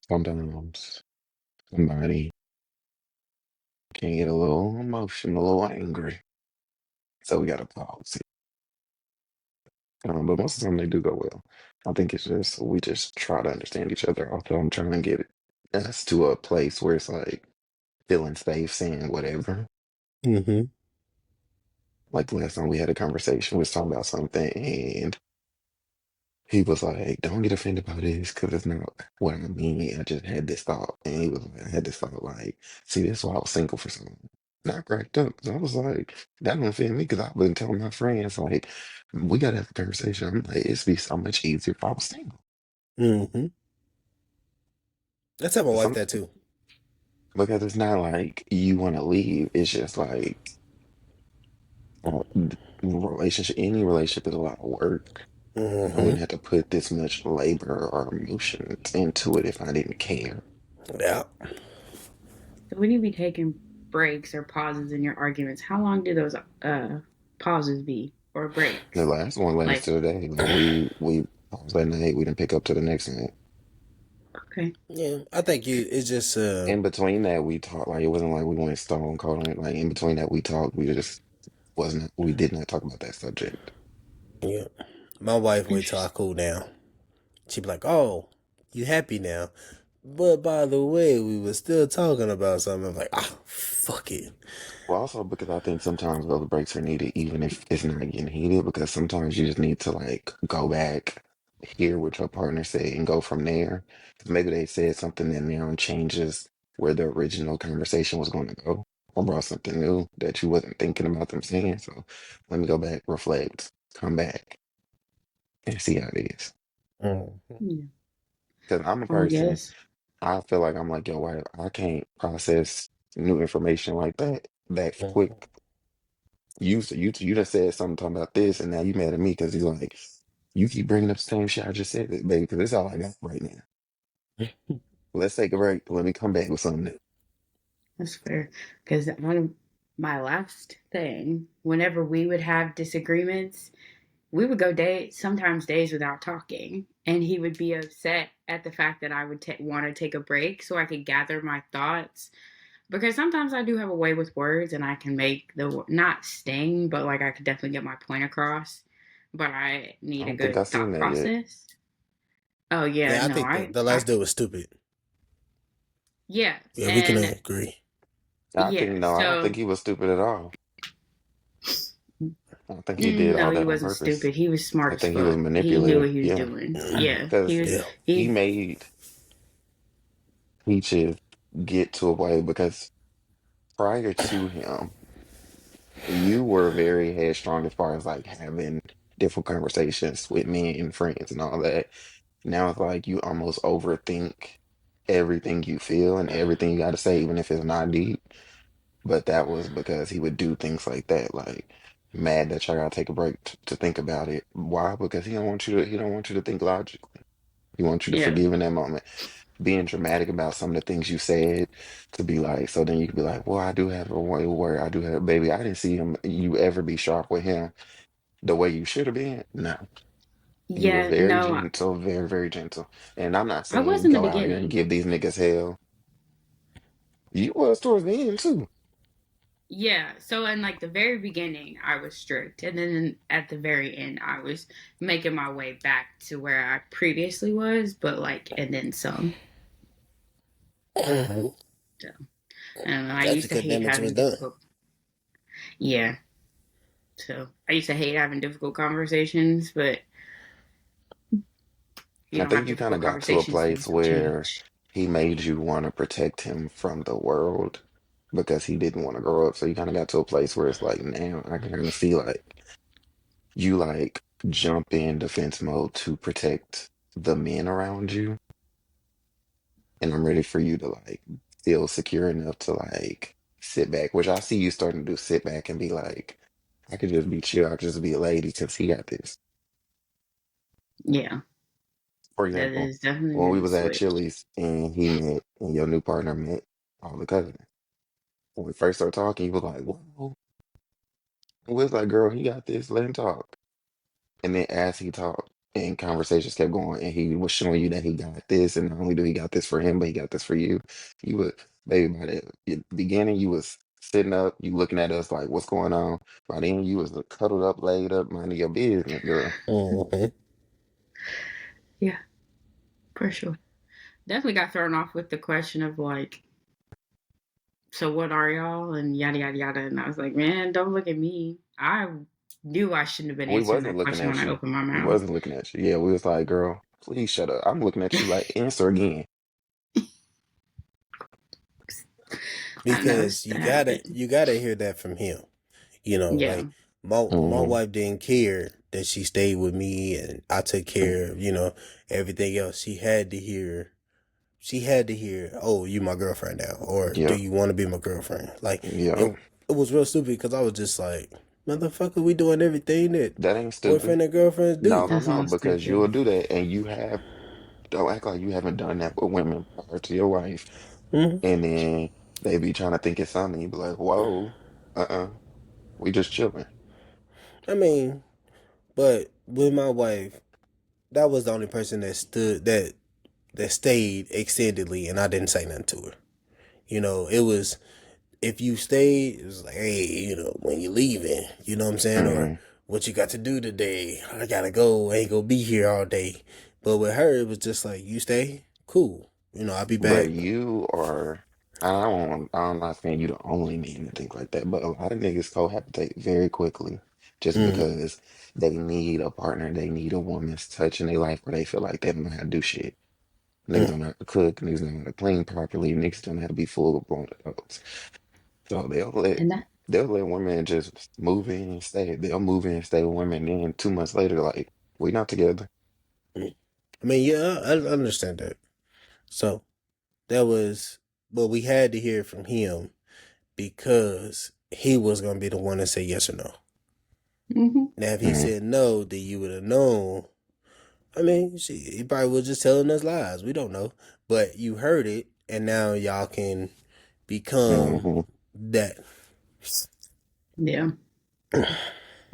[SPEAKER 3] Sometimes somebody can get a little emotional, a little angry. So we gotta pause it. But most of the time they do go well. I think it's just we just try to understand each other. Although I'm trying to get us to a place where it's like feeling safe, saying whatever.
[SPEAKER 2] Mm-hmm.
[SPEAKER 3] Like the last time we had a conversation, we was talking about something, and he was like, "Don't get offended by this, because it's not what I mean. I just had this thought," and he was like, "I had this thought, like, see, this is why I was single for so long." And I cracked up 'cause I was like, "That don't offend me," because I've been telling my friends like, "We gotta have a conversation." I'm like, "It'd be so much easier if I was single."
[SPEAKER 2] Mm-hmm. I tell my wife
[SPEAKER 3] Some
[SPEAKER 2] that too.
[SPEAKER 3] because it's not like you want to leave. It's just like relationship. Any relationship is a lot of work. I wouldn't
[SPEAKER 2] Mm-hmm.
[SPEAKER 3] have to put this much labor or emotions into it if I didn't care.
[SPEAKER 2] Yeah.
[SPEAKER 1] So when you be taking breaks or pauses in your arguments, how long do those pauses be or
[SPEAKER 3] The
[SPEAKER 1] breaks?
[SPEAKER 3] last one lasted
[SPEAKER 1] Like,
[SPEAKER 3] today. Like we paused that night, we didn't pick up to the next night.
[SPEAKER 1] okay,
[SPEAKER 2] Yeah. I think it's just
[SPEAKER 3] In between that, we talked. Like it wasn't like we went stone cold on it. Like in between that, we talked. We just wasn't. We did not talk about that subject.
[SPEAKER 2] yeah. My wife wait till I
[SPEAKER 1] interesting.
[SPEAKER 2] cool down. She be like, "Oh, you happy now?" But by the way, we were still talking about something. I'm like, ah, fuck it.
[SPEAKER 3] Well, also because I think sometimes those breaks are needed, even if it's not getting heated. Because sometimes you just need to like go back, hear what your partner said, and go from there. 'Cause maybe they said something that now changes where the original conversation was going to go, or brought something new that you wasn't thinking about them saying. So let me go back, reflect, come back, and see how it is.
[SPEAKER 2] Mm-hmm.
[SPEAKER 1] Yeah.
[SPEAKER 3] Because I'm a
[SPEAKER 1] Well,
[SPEAKER 3] person,
[SPEAKER 1] yes.
[SPEAKER 3] I feel like I'm like, yo, why I can't process new information like that quick. You just said something talking about this, and now you mad at me because he's like, you keep bringing up the same shit I just said, baby, because this is all I got right now. Let's take a break. Let me come back with something new.
[SPEAKER 1] That's fair. Because one of my last thing, whenever we would have disagreements, we would go sometimes days without talking. And he would be upset at the fact that I would want to take a break so I could gather my thoughts. Because sometimes I do have a way with words and I can make not sting, but like I could definitely get my point across. But I
[SPEAKER 3] I
[SPEAKER 1] need a
[SPEAKER 3] don't think I've
[SPEAKER 1] good
[SPEAKER 3] seen
[SPEAKER 1] thought
[SPEAKER 3] that yet.
[SPEAKER 1] process. Oh, yeah,
[SPEAKER 2] Yeah, I
[SPEAKER 1] no,
[SPEAKER 2] think the last dude was stupid.
[SPEAKER 1] yeah.
[SPEAKER 2] Yeah, we can
[SPEAKER 1] And
[SPEAKER 2] agree.
[SPEAKER 3] I think
[SPEAKER 1] yeah,
[SPEAKER 3] no, I don't think
[SPEAKER 1] so
[SPEAKER 3] he was stupid at all. I don't think he did
[SPEAKER 1] no,
[SPEAKER 3] all
[SPEAKER 1] he
[SPEAKER 3] that on
[SPEAKER 1] wasn't
[SPEAKER 3] purpose.
[SPEAKER 1] stupid. He was
[SPEAKER 3] I
[SPEAKER 1] smart as
[SPEAKER 3] think he was
[SPEAKER 1] fuck. He knew
[SPEAKER 3] manipulative.
[SPEAKER 1] what he was
[SPEAKER 3] Yeah,
[SPEAKER 1] doing. Yeah,
[SPEAKER 3] because
[SPEAKER 2] Yeah.
[SPEAKER 3] he
[SPEAKER 1] he
[SPEAKER 3] made Peaches get to a way because prior to him, you were very headstrong as far as like having different conversations with me and friends and all that. Now it's like you almost overthink everything you feel and everything you got to say, even if it's not deep. But that was because he would do things like that, like mad that y'all gotta take a break to think about it. Why? Because he don't want you to think logically. He wants you to
[SPEAKER 1] yeah,
[SPEAKER 3] forgive in that moment. Being dramatic about some of the things you said to be like, so then you could be like, well, I do have a one word. I do have, baby. I didn't see you ever be sharp with him the way you should have been. No, you were
[SPEAKER 1] yeah.
[SPEAKER 3] very
[SPEAKER 1] No,
[SPEAKER 3] gentle, very, very gentle. And I'm not
[SPEAKER 1] I was
[SPEAKER 3] saying
[SPEAKER 1] in the
[SPEAKER 3] go out here and
[SPEAKER 1] beginning.
[SPEAKER 3] give these niggas hell. You was towards the end too.
[SPEAKER 1] Yeah, so in like the very beginning, I was strict, and then at the very end, I was making my way back to where I previously was, but like, and then some.
[SPEAKER 2] Mhm.
[SPEAKER 1] So, and I
[SPEAKER 2] That's
[SPEAKER 1] used to
[SPEAKER 2] because
[SPEAKER 1] hate
[SPEAKER 2] damage was
[SPEAKER 1] having
[SPEAKER 2] done.
[SPEAKER 1] difficult. Yeah, so I used to hate having difficult conversations, but if you
[SPEAKER 3] I
[SPEAKER 1] don't have
[SPEAKER 3] think you kind of
[SPEAKER 1] difficult
[SPEAKER 3] got to a
[SPEAKER 1] conversations,
[SPEAKER 3] place
[SPEAKER 1] things don't
[SPEAKER 3] where
[SPEAKER 1] change.
[SPEAKER 3] he made you want to protect him from the world because he didn't want to grow up. So you kind of got to a place where it's like now I can kind of see like you like jump in defense mode to protect the men around you. And I'm ready for you to like feel secure enough to like sit back, which I see you starting to do sit back and be like, I could just be chill, I could just be a lady because he got this.
[SPEAKER 1] Yeah,
[SPEAKER 3] For
[SPEAKER 1] that
[SPEAKER 3] example,
[SPEAKER 1] has definitely
[SPEAKER 3] when we
[SPEAKER 1] been
[SPEAKER 3] was at
[SPEAKER 1] switched.
[SPEAKER 3] Chili's and he met and your new partner met all the cousins. When we first started talking, he was like, "Whoa." We was like, "Girl, he got this. Let him talk." And then as he talked and conversations kept going, and he was showing you that he got this, and not only do he got this for him, but he got this for you. You would, baby, by the beginning, you was sitting up, you looking at us like, "What's going on?" By then, you was cuddled up, laid up, minding your business, girl.
[SPEAKER 2] Hmm.
[SPEAKER 1] Yeah, for sure. Definitely got thrown off with the question of like, so what are y'all and yada yada yada, and I was like, man, don't look at me. I knew I shouldn't have been
[SPEAKER 3] We
[SPEAKER 1] answering
[SPEAKER 3] wasn't
[SPEAKER 1] that
[SPEAKER 3] looking
[SPEAKER 1] question when
[SPEAKER 3] at
[SPEAKER 1] I
[SPEAKER 3] you.
[SPEAKER 1] opened my
[SPEAKER 3] We
[SPEAKER 1] mouth.
[SPEAKER 3] wasn't looking at you. Yeah, we was like, "Girl, please shut up." I'm looking at you like, answer again.
[SPEAKER 1] I know it's
[SPEAKER 2] Because
[SPEAKER 1] that happened.
[SPEAKER 2] you gotta hear that from him.
[SPEAKER 1] Yeah,
[SPEAKER 2] Like my
[SPEAKER 3] Hmm.
[SPEAKER 2] wife didn't care that she stayed with me and I took care of, everything else. She had to hear, oh, you my girlfriend now, or do
[SPEAKER 3] Yep.
[SPEAKER 2] you want to be my girlfriend? Like,
[SPEAKER 3] Yep.
[SPEAKER 2] it was real stupid because I was just like, Motherfucker, we doing everything that
[SPEAKER 3] That ain't stupid.
[SPEAKER 2] boyfriend and girlfriends
[SPEAKER 3] No,
[SPEAKER 2] do.
[SPEAKER 3] no,
[SPEAKER 1] That
[SPEAKER 3] no,
[SPEAKER 1] sounds
[SPEAKER 3] because you'll
[SPEAKER 1] stupid.
[SPEAKER 3] do that, and you have. Don't act like you haven't done that with women prior to your wife,
[SPEAKER 2] Hmm.
[SPEAKER 3] and then they be trying to think it's something. You be like, "Whoa, we just chilling."
[SPEAKER 2] I mean, but with my wife, that was the only person that stood that stayed extendedly, and I didn't say nothing to her. It was if you stayed, it was like, hey, when you leaving, you know what I'm saying, or
[SPEAKER 3] Hmm.
[SPEAKER 2] what you got to do today. I gotta go. I ain't gonna be here all day. But with her, it was just like, you stay, cool. I'll be
[SPEAKER 3] But
[SPEAKER 2] back.
[SPEAKER 3] you are. I'm not saying you the only man to think like that, but a lot of niggas cohabitate very quickly just
[SPEAKER 2] Mm,
[SPEAKER 3] because they need a partner, they need a woman's touch in their life where they feel like they don't know how to do shit. Niggas
[SPEAKER 2] mm.
[SPEAKER 3] don't know how to cook, niggas don't know how to clean properly, niggas don't know how to be full blown adults. So
[SPEAKER 1] And that
[SPEAKER 3] they'll let women just move in and stay. They'll move in and stay with women, and then 2 months later, like, we not together.
[SPEAKER 2] Mm. I mean, yeah, I understand that. So that was, but we had to hear from him because he was gonna be the one to say yes or no.
[SPEAKER 1] hmm
[SPEAKER 2] Now, if he
[SPEAKER 3] Mm,
[SPEAKER 2] said no, then you would have known. I mean, he probably was just telling us lies. We don't know, but you heard it, and now y'all can become
[SPEAKER 3] hmm.
[SPEAKER 2] that.
[SPEAKER 1] yeah.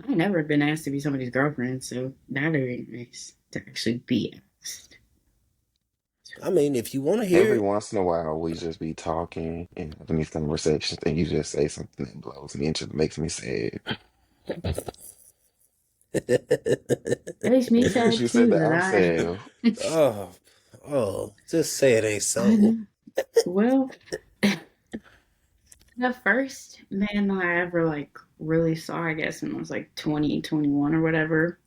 [SPEAKER 1] I've never been asked to be somebody's girlfriend, so that very nice to actually be asked.
[SPEAKER 2] I mean, if you want to hear
[SPEAKER 3] Every
[SPEAKER 2] it,
[SPEAKER 3] once in a while, we just be talking and having these conversations, and you just say something that blows me and just makes me sad.
[SPEAKER 1] It makes me
[SPEAKER 3] Because
[SPEAKER 1] sad
[SPEAKER 3] you said
[SPEAKER 1] too
[SPEAKER 3] that
[SPEAKER 1] that
[SPEAKER 3] I'm sad.
[SPEAKER 2] oh, just say it ain't
[SPEAKER 1] I
[SPEAKER 2] so.
[SPEAKER 1] know. Well, the first man that I ever like really saw, I guess, when I was like 20, 21 or whatever,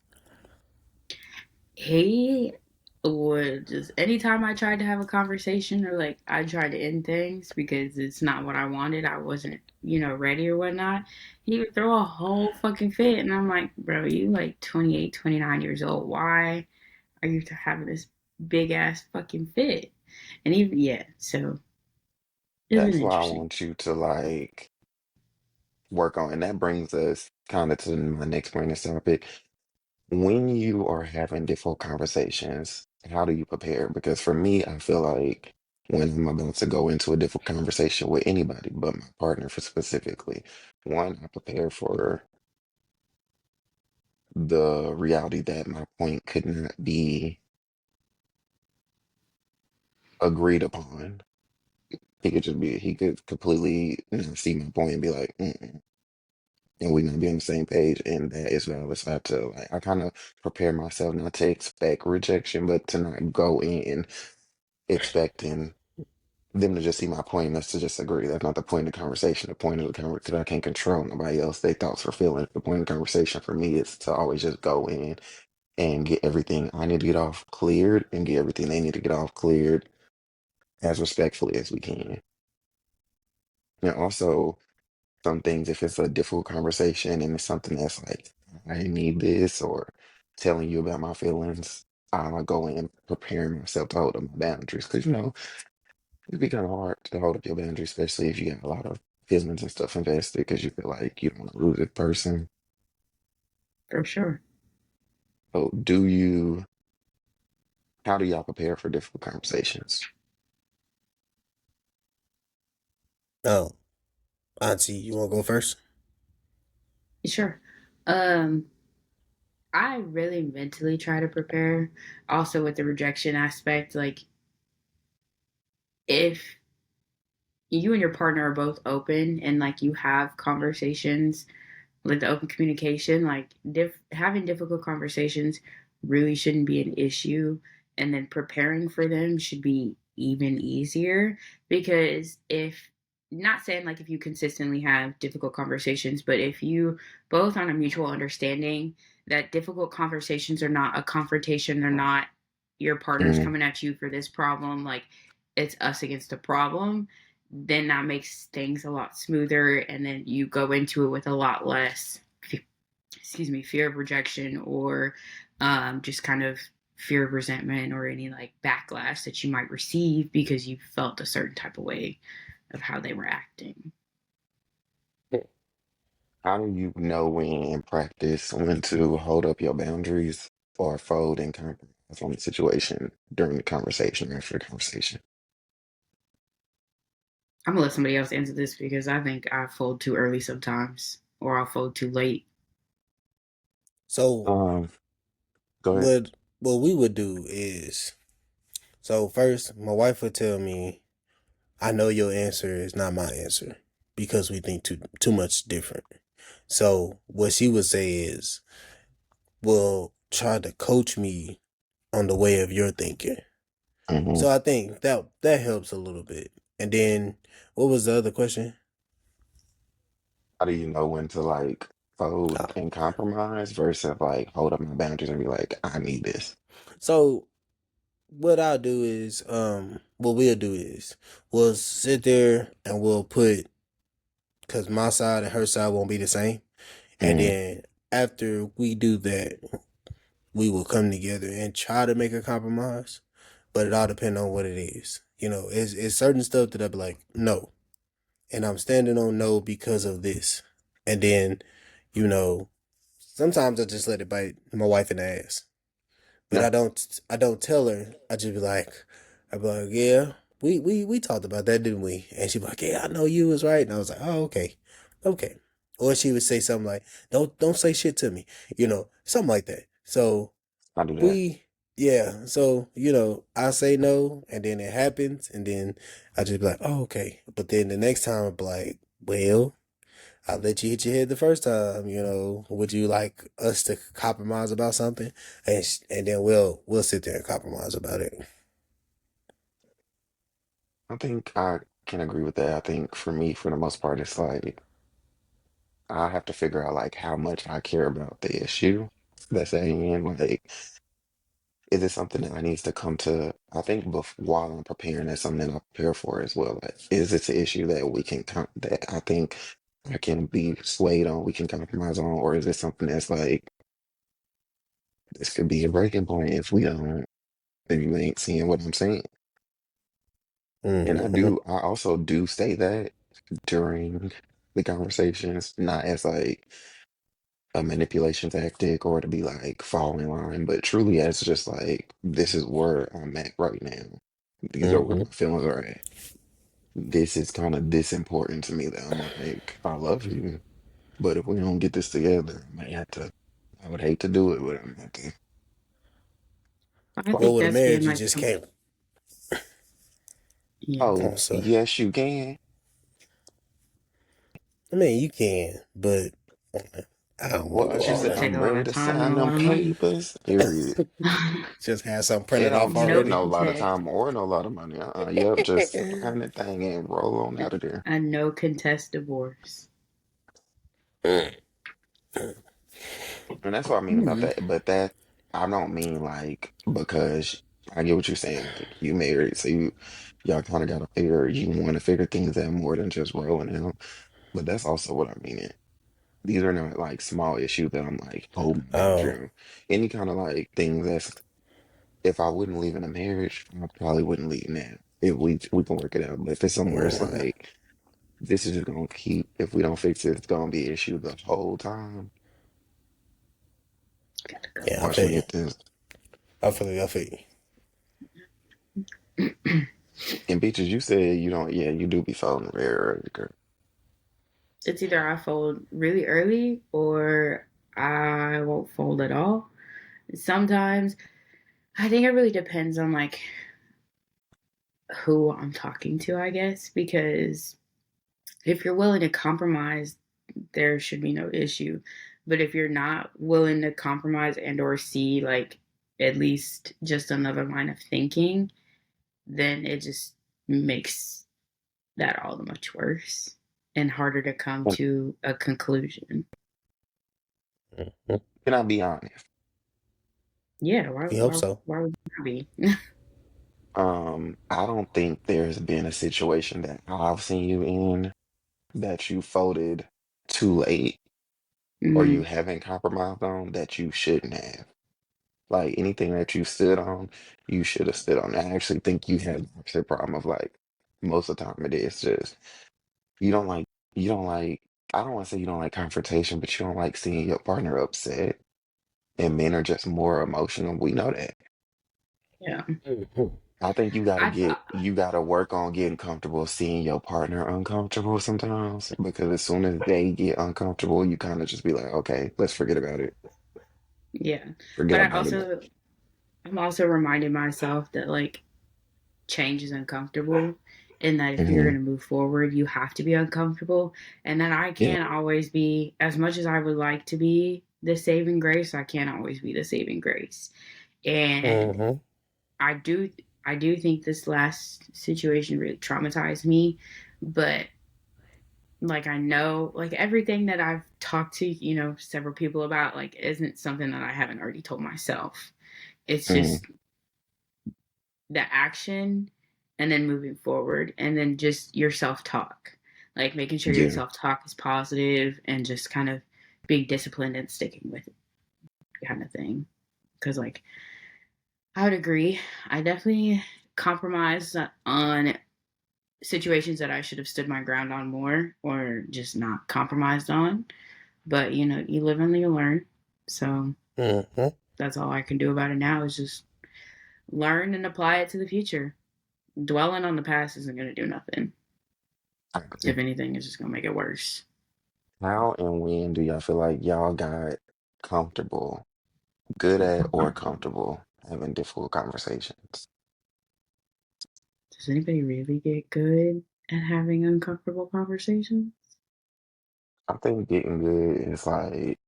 [SPEAKER 1] he would just anytime I tried to have a conversation or like I tried to end things because it's not what I wanted, I wasn't, ready or whatnot, he would throw a whole fucking fit. And I'm like, bro, you like 28, 29 years old. Why are you having this big ass fucking fit? And even, yeah, so it's been
[SPEAKER 3] That's why I
[SPEAKER 1] interesting
[SPEAKER 3] want you to like work on, and that brings us kind of to my next point of this topic. When you are having difficult conversations, how do you prepare? Because for me, I feel like when I'm about to go into a difficult conversation with anybody, but my partner for specifically, one, I prepare for the reality that my point could not be agreed upon. He could completely see my point and be like, mm-mm, and we're gonna be on the same page, and that is valid. So I have to like, I kind of prepare myself not to expect rejection, but to not go in expecting them to just see my point and us to just agree. That's not the point of the conversation. The point of the conversation, because I can't control nobody else, their thoughts or feelings. The point of the conversation for me is to always just go in and get everything I need to get off cleared and get everything they need to get off cleared as respectfully as we can. And also, some things, if it's a difficult conversation and it's something that's like, I need this, or telling you about my feelings, I'll go in preparing myself to hold up my boundaries. Because, it'd be kind of hard to hold up your boundaries, especially if you got a lot of feelings and stuff invested because you feel like you don't want to lose this person.
[SPEAKER 1] for sure.
[SPEAKER 3] So, how do y'all prepare for difficult conversations?
[SPEAKER 2] Oh, Auntie, you want to go first?
[SPEAKER 1] Sure. Um, I really mentally try to prepare also with the rejection aspect. Like, if you and your partner are both open and like you have conversations, like the open communication, like having difficult conversations really shouldn't be an issue. And then preparing for them should be even easier because if not saying like if you consistently have difficult conversations, but if you both on a mutual understanding that difficult conversations are not a confrontation, they're not your partner's
[SPEAKER 3] Mm,
[SPEAKER 1] coming at you for this problem, like it's us against a problem, then that makes things a lot smoother and then you go into it with a lot less fear of rejection or just kind of fear of resentment or any like backlash that you might receive because you felt a certain type of way of how they were acting.
[SPEAKER 3] How do you know when in practice when to hold up your boundaries or fold and compromise on the situation during the conversation or after the conversation?
[SPEAKER 1] I'm gonna let somebody else answer this because I think I fold too early sometimes, or I'll fold too late.
[SPEAKER 2] So
[SPEAKER 3] Um, Go ahead.
[SPEAKER 2] what we would do is, so first my wife would tell me, I know your answer is not my answer because we think too much different. So what she would say is, well, try to coach me on the way of your thinking.
[SPEAKER 3] Hmm.
[SPEAKER 2] So I think that helps a little bit. And then what was the other question?
[SPEAKER 3] How do you know when to like fold
[SPEAKER 2] Ah,
[SPEAKER 3] and compromise versus like hold up my boundaries and be like, I need this?
[SPEAKER 2] so what I'll do is, what we'll do is we'll sit there and we'll put, because my side and her side won't be the same. And
[SPEAKER 3] Mm,
[SPEAKER 2] then after we do that, we will come together and try to make a compromise. But it all depends on what it is. It's certain stuff that I'll be like, no. And I'm standing on no because of this. And then, you know, sometimes I just let it bite my wife in the ass. But
[SPEAKER 3] no,
[SPEAKER 2] I don't tell her. I be like, yeah, we talked about that, didn't we? And she'd be like, yeah, I know you was right. And I was like, oh, okay. Okay. Or she would say something like, don't say shit to me, something like that. So
[SPEAKER 3] I do that.
[SPEAKER 2] we yeah, so I say no and then it happens and then I just be like, oh, okay. But then the next time I'm like, well, I let you hit your head the first time. Would you like us to compromise about something? And then we'll sit there and compromise about it.
[SPEAKER 3] I think I can agree with that. I think for me, for the most part, it's like I have to figure out like how much I care about the issue that's at hand. Like, is it something that I needs to come to? I think while I'm preparing, that's something that I prepare for as well. Like, is it an issue that we can that I think I can be swayed on, we can compromise on, or is it something that's like this could be a breaking point if we don't, if you ain't seeing what I'm saying? And
[SPEAKER 2] Mm-hmm.
[SPEAKER 3] I also do say that during the conversations, not as like a manipulation tactic or to be like fall in line, but truly as just like this is where I'm at right now. These are where
[SPEAKER 2] Mm-hmm.
[SPEAKER 3] my feelings are at. This is kind of this important to me that I'm like, I love you, but if we don't get this together, I might have to. I would hate to do it, but I'm gonna have to.
[SPEAKER 1] I
[SPEAKER 3] Like,
[SPEAKER 2] Well,
[SPEAKER 1] think
[SPEAKER 2] with a
[SPEAKER 1] that's
[SPEAKER 2] marriage,
[SPEAKER 1] being
[SPEAKER 2] you
[SPEAKER 1] like,
[SPEAKER 2] just can't.
[SPEAKER 1] yeah,
[SPEAKER 3] oh,
[SPEAKER 2] Oh, so
[SPEAKER 3] yes, you can.
[SPEAKER 2] I mean, you can, but I don't want to
[SPEAKER 3] What
[SPEAKER 2] do
[SPEAKER 3] she
[SPEAKER 2] all
[SPEAKER 3] said,
[SPEAKER 1] it
[SPEAKER 2] that.
[SPEAKER 1] take a
[SPEAKER 3] I'm
[SPEAKER 1] lot
[SPEAKER 3] ready
[SPEAKER 1] of
[SPEAKER 3] to
[SPEAKER 1] time and
[SPEAKER 3] sign
[SPEAKER 1] a
[SPEAKER 3] them
[SPEAKER 1] lot of money.
[SPEAKER 3] papers. Period.
[SPEAKER 2] Just have something
[SPEAKER 3] It
[SPEAKER 2] printed off
[SPEAKER 3] don't take
[SPEAKER 1] No
[SPEAKER 2] already.
[SPEAKER 3] no lot of
[SPEAKER 1] contest,
[SPEAKER 3] time or no lot of money. Yep, just sign that thing and roll on out of there.
[SPEAKER 1] a no contest divorce.
[SPEAKER 3] And that's what I mean about
[SPEAKER 1] Mm.
[SPEAKER 3] that. But that I don't mean like because I get what you're saying. Like you married, so y'all kind of got to figure you want to figure things out more than just rolling out. But that's also what I mean. These are not like small issues that I'm like holding my
[SPEAKER 2] Oh.
[SPEAKER 3] boundary on. Any kind of like things that's if I wouldn't leave in a marriage, I probably wouldn't leave now. If we can work it out. But if it's somewhere it's
[SPEAKER 2] Mhm.
[SPEAKER 3] like this is just gonna keep if we don't fix it, it's gonna be an issue the whole time.
[SPEAKER 1] Gotta go.
[SPEAKER 2] Yeah, I
[SPEAKER 3] Watch
[SPEAKER 2] feel
[SPEAKER 3] me
[SPEAKER 2] you.
[SPEAKER 3] get this.
[SPEAKER 2] I feel you.
[SPEAKER 3] And bitches, you said you don't, yeah, you do be folding very early, girl.
[SPEAKER 1] It's either I fold really early or I won't fold at all. Sometimes I think it really depends on like who I'm talking to, I guess, because if you're willing to compromise, there should be no issue. But if you're not willing to compromise and or see like at least just another line of thinking, then it just makes that all the much worse and harder to come
[SPEAKER 3] And
[SPEAKER 1] to a conclusion.
[SPEAKER 2] Mhm.
[SPEAKER 3] can I be honest?
[SPEAKER 1] Yeah,
[SPEAKER 2] We hope so.
[SPEAKER 1] why would you not be?
[SPEAKER 3] I don't think there's been a situation that I've seen you in that you folded too late or you
[SPEAKER 1] Mm,
[SPEAKER 3] haven't compromised on that you shouldn't have. Like anything that you stood on, you should have stood on. I actually think you had the opposite problem of like most of the time it is just you don't like you don't like I don't want to say you don't like confrontation, but you don't like seeing your partner upset. And men are just more emotional. We know that.
[SPEAKER 1] Yeah.
[SPEAKER 2] Mhm.
[SPEAKER 3] I think
[SPEAKER 1] I
[SPEAKER 3] you gotta work on getting comfortable seeing your partner uncomfortable sometimes because as soon as they get uncomfortable, you kind of just be like, okay, let's forget about it.
[SPEAKER 1] yeah.
[SPEAKER 3] Forget
[SPEAKER 1] But
[SPEAKER 3] about it.
[SPEAKER 1] I'm also reminding myself that like change is uncomfortable and that if you're
[SPEAKER 3] Hmm.
[SPEAKER 1] going to move forward, you have to be uncomfortable. And then I
[SPEAKER 3] Yeah.
[SPEAKER 1] can't always be, as much as I would like to be the saving grace, I can't always be the saving grace. And
[SPEAKER 2] Mhm.
[SPEAKER 1] I do, I do think this last situation really traumatized me, but like I know, like everything that I've talked to, several people about, like isn't something that I haven't already told myself. It's
[SPEAKER 3] Hmm.
[SPEAKER 1] just the action and then moving forward and then just your self-talk, like making sure your
[SPEAKER 3] Yeah.
[SPEAKER 1] self-talk is positive and just kind of being disciplined and sticking with it kind of thing, because like I would agree, I definitely compromised on situations that I should have stood my ground on more or just not compromised on, but you live and you learn. So
[SPEAKER 2] Mhm.
[SPEAKER 1] that's all I can do about it now is just learn and apply it to the future. Dwelling on the past isn't going to do nothing.
[SPEAKER 3] I agree.
[SPEAKER 1] If anything, it's just gonna make it worse.
[SPEAKER 3] How and when do y'all feel like y'all got comfortable, good at or comfortable having difficult conversations?
[SPEAKER 1] Does anybody really get good at having uncomfortable conversations?
[SPEAKER 3] I think getting good is like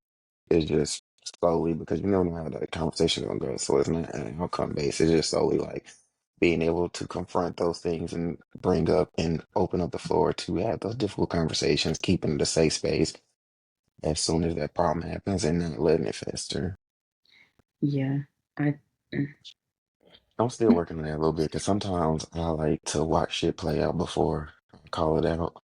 [SPEAKER 3] it's just slowly because you never know how the conversation gonna go. So it's not an outcome based. It's just solely like being able to confront those things and bring up and open up the floor to have those difficult conversations, keeping the safe space as soon as that problem happens and not letting it fester.
[SPEAKER 1] Yeah, I.
[SPEAKER 3] I'm still working on that a little bit because sometimes I like to watch shit play out before I call it out.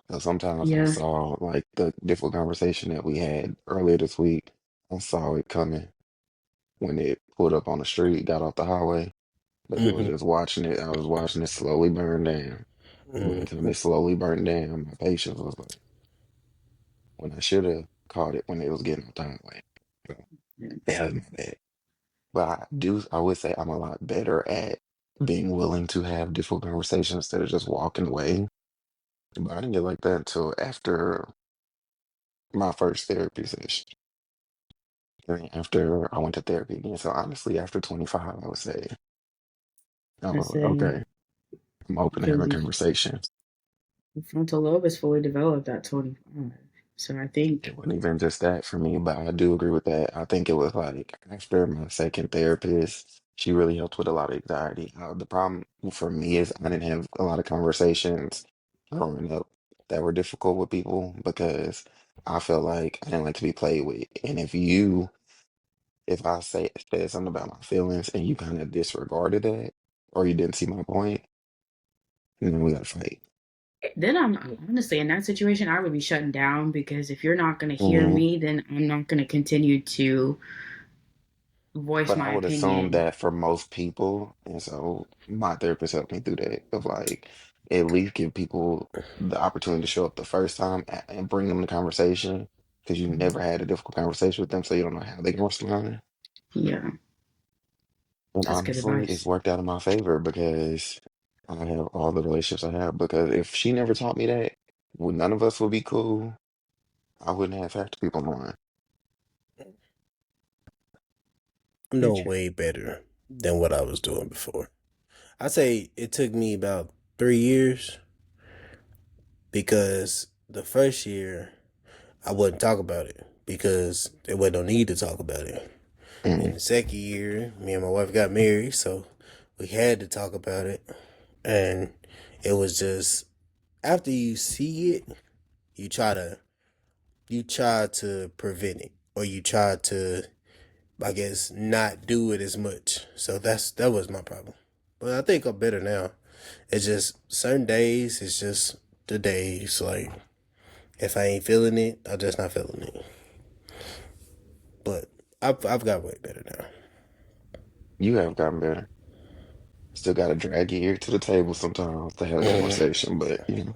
[SPEAKER 3] So sometimes I
[SPEAKER 1] Yeah,
[SPEAKER 3] saw like the difficult conversation that we had earlier this week. I saw it coming when it pulled up on the street, got off the highway. But it was
[SPEAKER 2] Mhm.
[SPEAKER 3] just watching it. I was watching it slowly burn down. And by the time
[SPEAKER 2] Mhm.
[SPEAKER 3] it slowly burned down, my patience was like, when I should have caught it when it was getting off the highway. So
[SPEAKER 1] yeah.
[SPEAKER 3] that was my bad. But I would say I'm a lot better at being willing to have difficult conversations instead of just walking away. But I didn't get like that until after my first therapy session. And then after I went to therapy again. So honestly, after 25, I would say, I
[SPEAKER 1] I
[SPEAKER 3] was like,
[SPEAKER 1] say
[SPEAKER 3] okay, I'm open to
[SPEAKER 1] because
[SPEAKER 3] having
[SPEAKER 1] the
[SPEAKER 3] conversations.
[SPEAKER 1] frontal lobe is fully developed at 25. So I think,
[SPEAKER 3] It wasn't even just that for me, but I do agree with that. I think it was like after my second therapist, she really helped with a lot of anxiety. The problem for me is I didn't have a lot of conversations growing up that were difficult with people because I felt like I didn't like to be played with. And if I said something about my feelings and you kind of disregarded that or you didn't see my point, then we got to fight.
[SPEAKER 1] then I'm honestly in that situation, I would be shutting down because if you're not going to hear
[SPEAKER 3] Mhm.
[SPEAKER 1] me, then I'm not going to continue to voice
[SPEAKER 3] But I
[SPEAKER 1] my
[SPEAKER 3] would assume
[SPEAKER 1] opinion.
[SPEAKER 3] that for most people, and so my therapist helped me through that of like at least give people the opportunity to show up the first time and bring them the conversation because you never had a difficult conversation with them, so you don't know how they can respond.
[SPEAKER 1] Yeah,
[SPEAKER 3] And
[SPEAKER 1] that's good
[SPEAKER 3] honestly, it's
[SPEAKER 1] advice.
[SPEAKER 3] worked out in my favor because I have all the relationships I have. Because if she never taught me that, well, none of us would be cool. I wouldn't have half the people knowing.
[SPEAKER 2] I
[SPEAKER 1] Very
[SPEAKER 2] know
[SPEAKER 1] true.
[SPEAKER 2] way better than what I was doing before. I say it took me about 3 years because the first year I wouldn't talk about it because there wasn't no need to talk about it. In
[SPEAKER 3] Mm,
[SPEAKER 2] the second year, me and my wife got married, so we had to talk about it. And it was just after you see it, you try to you try to prevent it or you try to I guess not do it as much. So that was my problem. But I think I'm better now. It's just certain days. It's just the days. Like if I ain't feeling it, I'm just not feeling it. But I've got way better now.
[SPEAKER 3] you have gotten better. Still got to drag your ear to the table sometimes to have the
[SPEAKER 2] Mm-hmm.
[SPEAKER 3] conversation, but you know.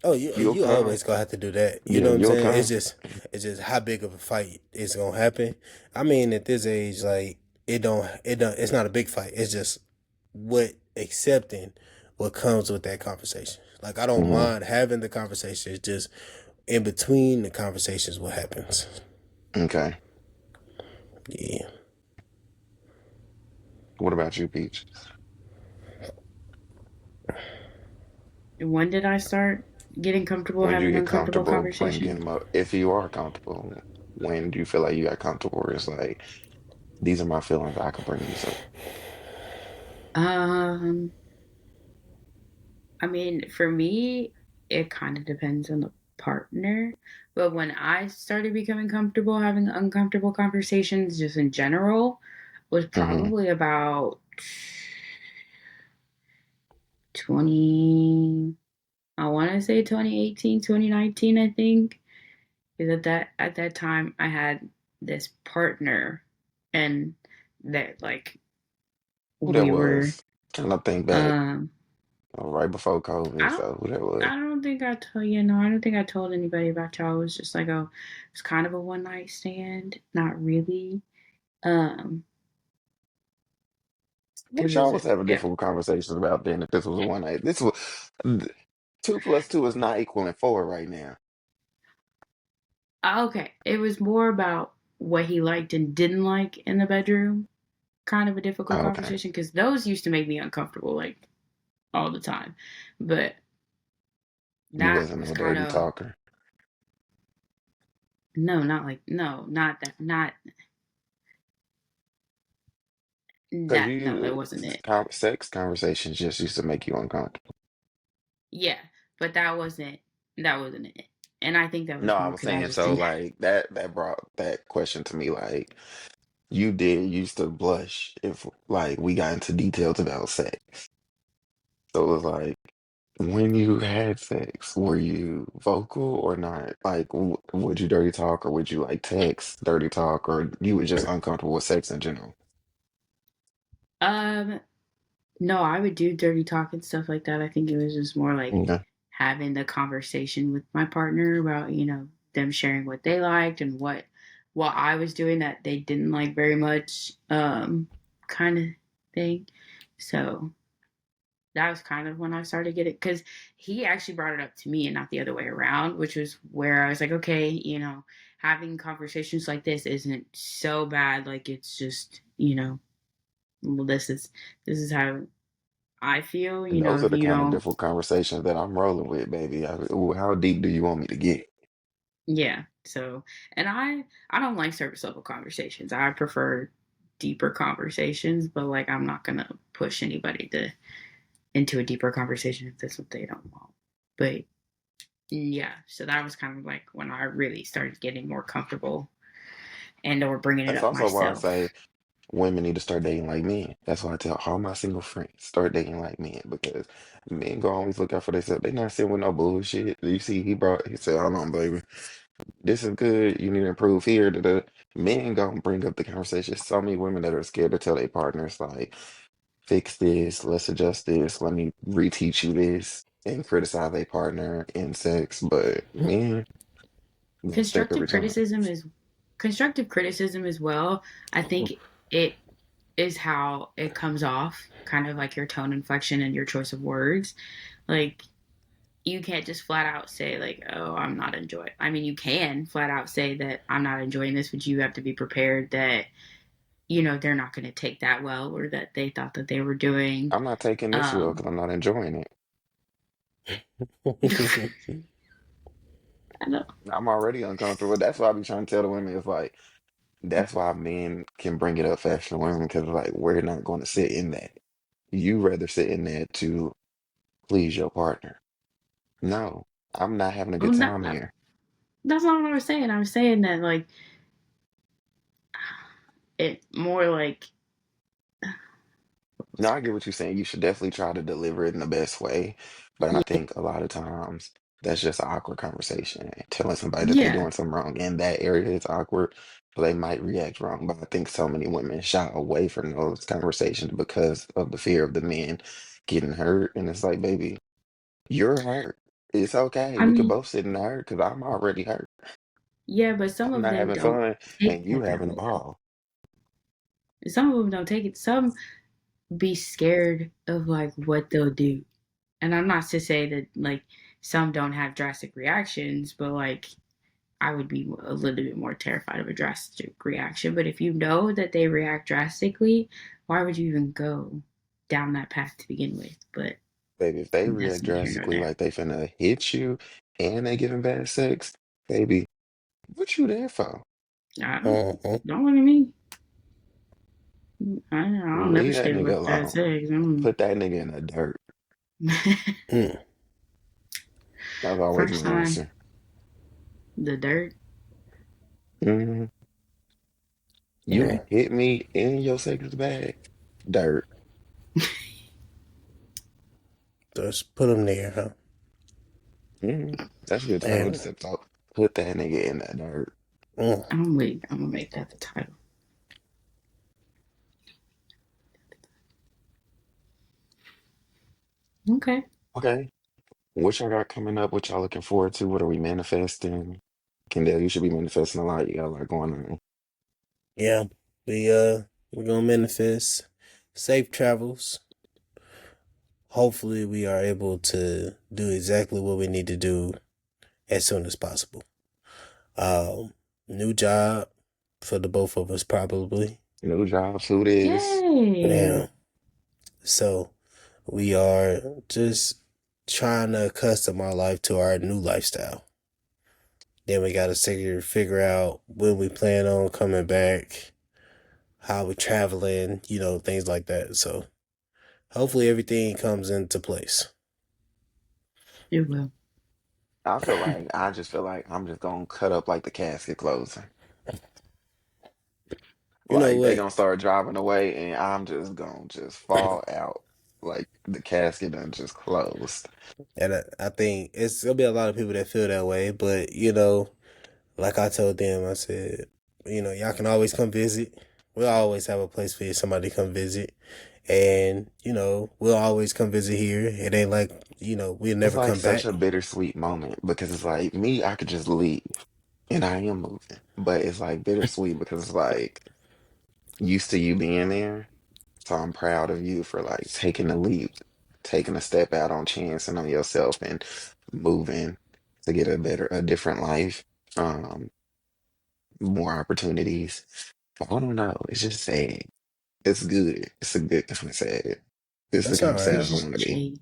[SPEAKER 2] Oh,
[SPEAKER 3] You'll
[SPEAKER 2] you
[SPEAKER 3] come.
[SPEAKER 2] always gonna have to do that. You
[SPEAKER 3] Yeah,
[SPEAKER 2] know what I'm
[SPEAKER 3] you'll
[SPEAKER 2] saying?
[SPEAKER 3] come.
[SPEAKER 2] It's just how big of a fight is gonna happen. I mean, at this age, like it don't it's not a big fight. It's just what accepting what comes with that conversation. Like I don't
[SPEAKER 3] Hmm.
[SPEAKER 2] mind having the conversation. It's just in between the conversations what happens.
[SPEAKER 3] Okay.
[SPEAKER 2] Yeah.
[SPEAKER 3] What about you, Peach?
[SPEAKER 1] When did I start getting comfortable
[SPEAKER 3] When you
[SPEAKER 1] having
[SPEAKER 3] get
[SPEAKER 1] uncomfortable
[SPEAKER 3] comfortable
[SPEAKER 1] conversations?
[SPEAKER 3] bringing them up, if you are comfortable, when do you feel like you got comfortable where it's like, these are my feelings, I can bring these up?
[SPEAKER 1] Um, I mean, for me, it kind of depends on the partner. But when I started becoming comfortable having uncomfortable conversations, just in general, was
[SPEAKER 3] Hmm.
[SPEAKER 1] probably about 20, I want to say 2018, 2019, I think. Because at that time I had this partner and that like
[SPEAKER 3] Who that
[SPEAKER 1] we were
[SPEAKER 3] was? Trying to think back,
[SPEAKER 1] um
[SPEAKER 3] right before
[SPEAKER 1] I
[SPEAKER 3] COVID,
[SPEAKER 1] don't
[SPEAKER 3] so who that was?
[SPEAKER 1] I don't think I told you know, I don't think I told anybody about y'all. It was just like it's kind of a one night stand. Not really. Um
[SPEAKER 3] What
[SPEAKER 1] because it
[SPEAKER 3] y'all
[SPEAKER 1] was
[SPEAKER 3] was having
[SPEAKER 1] yeah.
[SPEAKER 3] difficult conversations about then if this was a one night? This was 2 plus 2 is not equaling 4 right now.
[SPEAKER 1] Okay. It was more about what he liked and didn't like in the bedroom. Kind of a difficult
[SPEAKER 3] Oh, okay.
[SPEAKER 1] conversation because those used to make me uncomfortable like all the time. But
[SPEAKER 3] You
[SPEAKER 1] that
[SPEAKER 3] wasn't
[SPEAKER 1] was
[SPEAKER 3] no
[SPEAKER 1] kind
[SPEAKER 3] dirty
[SPEAKER 1] of
[SPEAKER 3] talker.
[SPEAKER 1] no, not like no, not that, not
[SPEAKER 3] Because
[SPEAKER 1] that. No,
[SPEAKER 3] you
[SPEAKER 1] that wasn't it.
[SPEAKER 3] sex conversations just used to make you uncomfortable.
[SPEAKER 1] Yeah, but that wasn't it. And I think that
[SPEAKER 3] No,
[SPEAKER 1] was
[SPEAKER 3] I
[SPEAKER 1] more
[SPEAKER 3] was
[SPEAKER 1] because I
[SPEAKER 3] saying
[SPEAKER 1] just
[SPEAKER 3] so
[SPEAKER 1] didn't.
[SPEAKER 3] like that brought that question to me like you did used to blush if like we got into details about sex. So it was like when you had sex, were you vocal or not? Like would you dirty talk or would you like text dirty talk or you were just uncomfortable with sex in general?
[SPEAKER 1] Um, no, I would do dirty talk and stuff like that. I think it was just more like
[SPEAKER 3] Okay.
[SPEAKER 1] having the conversation with my partner about them sharing what they liked and what I was doing that they didn't like very much, kind of thing. So that was kind of when I started getting because he actually brought it up to me and not the other way around, which was where I was like, okay, having conversations like this isn't so bad. Like it's just, well, this is how I feel.
[SPEAKER 3] And those are
[SPEAKER 1] If
[SPEAKER 3] the
[SPEAKER 1] you
[SPEAKER 3] kind of
[SPEAKER 1] don't,
[SPEAKER 3] difficult conversations that I'm rolling with, baby. Ooh, how deep do you want me to get?
[SPEAKER 1] yeah. So, and I don't like surface level conversations. I prefer deeper conversations, but like I'm not gonna push anybody to into a deeper conversation if that's what they don't want. But yeah, so that was kind of like when I really started getting more comfortable and or bringing it
[SPEAKER 3] That's
[SPEAKER 1] up
[SPEAKER 3] also why I
[SPEAKER 1] myself.
[SPEAKER 3] say women need to start dating like men. That's why I tell all my single friends, start dating like men because men go always look out for themselves. They not sitting with no bullshit. You see, he said, hold on, baby. This is good. You need to improve here. The men gonna bring up the conversation. So many women that are scared to tell their partners, like, fix this, let's adjust this, let me reteach you this, and criticize their partner in sex. But men gonna step
[SPEAKER 1] Constructive
[SPEAKER 3] every time.
[SPEAKER 1] criticism is constructive criticism as well. I think it is how it comes off, kind of like your tone inflection and your choice of words. Like you can't just flat out say like, "Oh, I'm not enjoying." I mean, you can flat out say that I'm not enjoying this, but you have to be prepared that they're not going to take that well or that they thought that they were doing.
[SPEAKER 3] I'm not taking this well
[SPEAKER 1] Um,
[SPEAKER 3] because I'm not enjoying it.
[SPEAKER 1] I don't,
[SPEAKER 3] I'm already uncomfortable. That's why I be trying to tell the women it's like that's why men can bring it up faster than women because like we're not going to sit in that. You rather sit in that to please your partner. No, I'm not having a
[SPEAKER 1] well,
[SPEAKER 3] good time here.
[SPEAKER 1] that's not what I was saying. I was saying that like it more like
[SPEAKER 3] No, I get what you're saying. You should definitely try to deliver it in the best way. But I think a lot of times that's just an awkward conversation. Telling somebody that they're
[SPEAKER 1] yeah.
[SPEAKER 3] doing something wrong in that area is awkward, so they might react wrong. But I think so many women shy away from those conversations because of the fear of the men getting hurt. And it's like, baby, you're hurt. It's okay.
[SPEAKER 1] I
[SPEAKER 3] We could
[SPEAKER 1] mean,
[SPEAKER 3] both sit in the hurt because I'm already hurt.
[SPEAKER 1] yeah, but some
[SPEAKER 3] I'm
[SPEAKER 1] of
[SPEAKER 3] not
[SPEAKER 1] them
[SPEAKER 3] having
[SPEAKER 1] don't
[SPEAKER 3] fun,
[SPEAKER 1] take
[SPEAKER 3] and you
[SPEAKER 1] it that
[SPEAKER 3] having a
[SPEAKER 1] way.
[SPEAKER 3] ball.
[SPEAKER 1] Some of them don't take it. Some be scared of like what they'll do. And I'm not to say that like some don't have drastic reactions, but like I would be a little bit more terrified of a drastic reaction. But if you know that they react drastically, why would you even go down that path to begin with? But
[SPEAKER 3] Baby, if they
[SPEAKER 1] that's
[SPEAKER 3] react
[SPEAKER 1] neither here nor
[SPEAKER 3] drastically
[SPEAKER 1] there.
[SPEAKER 3] like they finna hit you and they giving bad sex, baby, what you there for?
[SPEAKER 1] I
[SPEAKER 2] Mm-hmm.
[SPEAKER 1] don't look at me. I'll never
[SPEAKER 3] Leave that
[SPEAKER 1] stay
[SPEAKER 3] nigga
[SPEAKER 1] with bad
[SPEAKER 3] alone.
[SPEAKER 1] sex.
[SPEAKER 3] Put that nigga in the dirt.
[SPEAKER 2] Mm.
[SPEAKER 3] That's always
[SPEAKER 1] First
[SPEAKER 3] my
[SPEAKER 1] time,
[SPEAKER 3] answer.
[SPEAKER 1] the dirt.
[SPEAKER 3] hmm You
[SPEAKER 2] Yeah.
[SPEAKER 3] hit me in your sex bag, dirt.
[SPEAKER 2] Just put them there, huh?
[SPEAKER 3] hmm That's a good title of
[SPEAKER 2] And
[SPEAKER 3] this episode. Put that nigga in the dirt.
[SPEAKER 2] mm,
[SPEAKER 1] I'm gonna make that the title. Okay.
[SPEAKER 3] Okay. What y'all got coming up? What y'all looking forward to? What are we manifesting? Kendall, you should be manifesting a lot. You got a lot going on.
[SPEAKER 2] yeah, we we're gonna manifest safe travels. Hopefully, we are able to do exactly what we need to do as soon as possible. Um, New job for the both of us, probably.
[SPEAKER 3] New jobs, who this?
[SPEAKER 1] Yay.
[SPEAKER 2] Yeah. So we are just trying to accustom our life to our new lifestyle. Then we got to figure out when we plan on coming back, how we traveling, things like that. So hopefully everything comes into place.
[SPEAKER 1] It will.
[SPEAKER 3] I just feel like I'm just gonna cut up like the casket closing.
[SPEAKER 2] You know
[SPEAKER 3] Like they
[SPEAKER 2] what?
[SPEAKER 3] gonna start driving away and I'm just gonna just fall out. Like the casket done just closed.
[SPEAKER 2] And I think it's gonna be a lot of people that feel that way, but like I told them, I said, y'all can always come visit. We'll always have a place for you, somebody to come visit. And, we'll always come visit here. It ain't like, we'll
[SPEAKER 3] It's
[SPEAKER 2] never
[SPEAKER 3] like
[SPEAKER 2] come
[SPEAKER 3] such
[SPEAKER 2] back.
[SPEAKER 3] a bittersweet moment because it's like me, I could just leave and I am moving. But it's like bittersweet because it's like used to you being there. So I'm proud of you for like taking the leap, taking a step out on chance and on yourself and moving to get a different life, um, more opportunities. I don't know. It's just sad. It's good. It's a good kind of sad. It's the
[SPEAKER 2] That's
[SPEAKER 3] kind
[SPEAKER 2] all
[SPEAKER 3] of
[SPEAKER 2] right.
[SPEAKER 3] sad I
[SPEAKER 1] It's
[SPEAKER 3] want to be.
[SPEAKER 1] shade.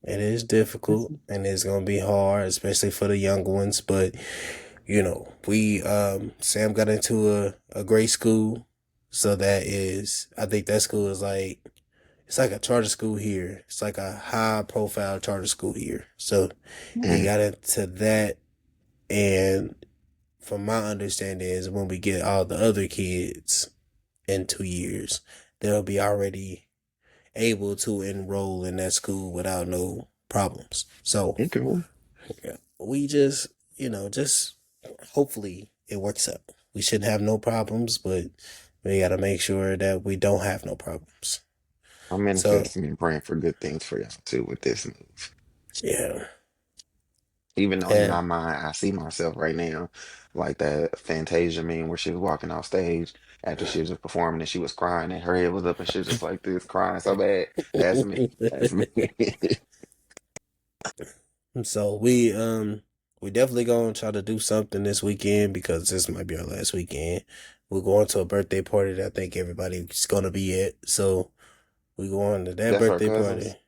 [SPEAKER 2] It is difficult and it's gonna be hard, especially for the younger ones. But we Sam got into a great school, so that is I think that school is like it's like a charter school here. It's like a high profile charter school here. So he
[SPEAKER 3] Mm,
[SPEAKER 2] got into that, and from my understanding is when we get all the other kids in 2 years, they'll be already able to enroll in that school without no problems. So
[SPEAKER 3] okay.
[SPEAKER 2] yeah, we just hopefully it works out. We shouldn't have no problems, but we got to make sure that we don't have no problems.
[SPEAKER 3] I'm
[SPEAKER 2] So
[SPEAKER 3] manifesting and praying for good things for y'all too with this move.
[SPEAKER 2] yeah,
[SPEAKER 3] Even though in
[SPEAKER 2] yeah.
[SPEAKER 3] my mind I see myself right now, like that Fantasia meme where she was walking off stage after she was just performing and she was crying and her head was up and she was just like this, crying so bad. That's me. That's me.
[SPEAKER 2] So we definitely gonna try to do something this weekend because this might be our last weekend. We're going to a birthday party that I think everybody's gonna be at. So we going to that
[SPEAKER 3] That's our
[SPEAKER 2] birthday
[SPEAKER 3] cousins.
[SPEAKER 2] party.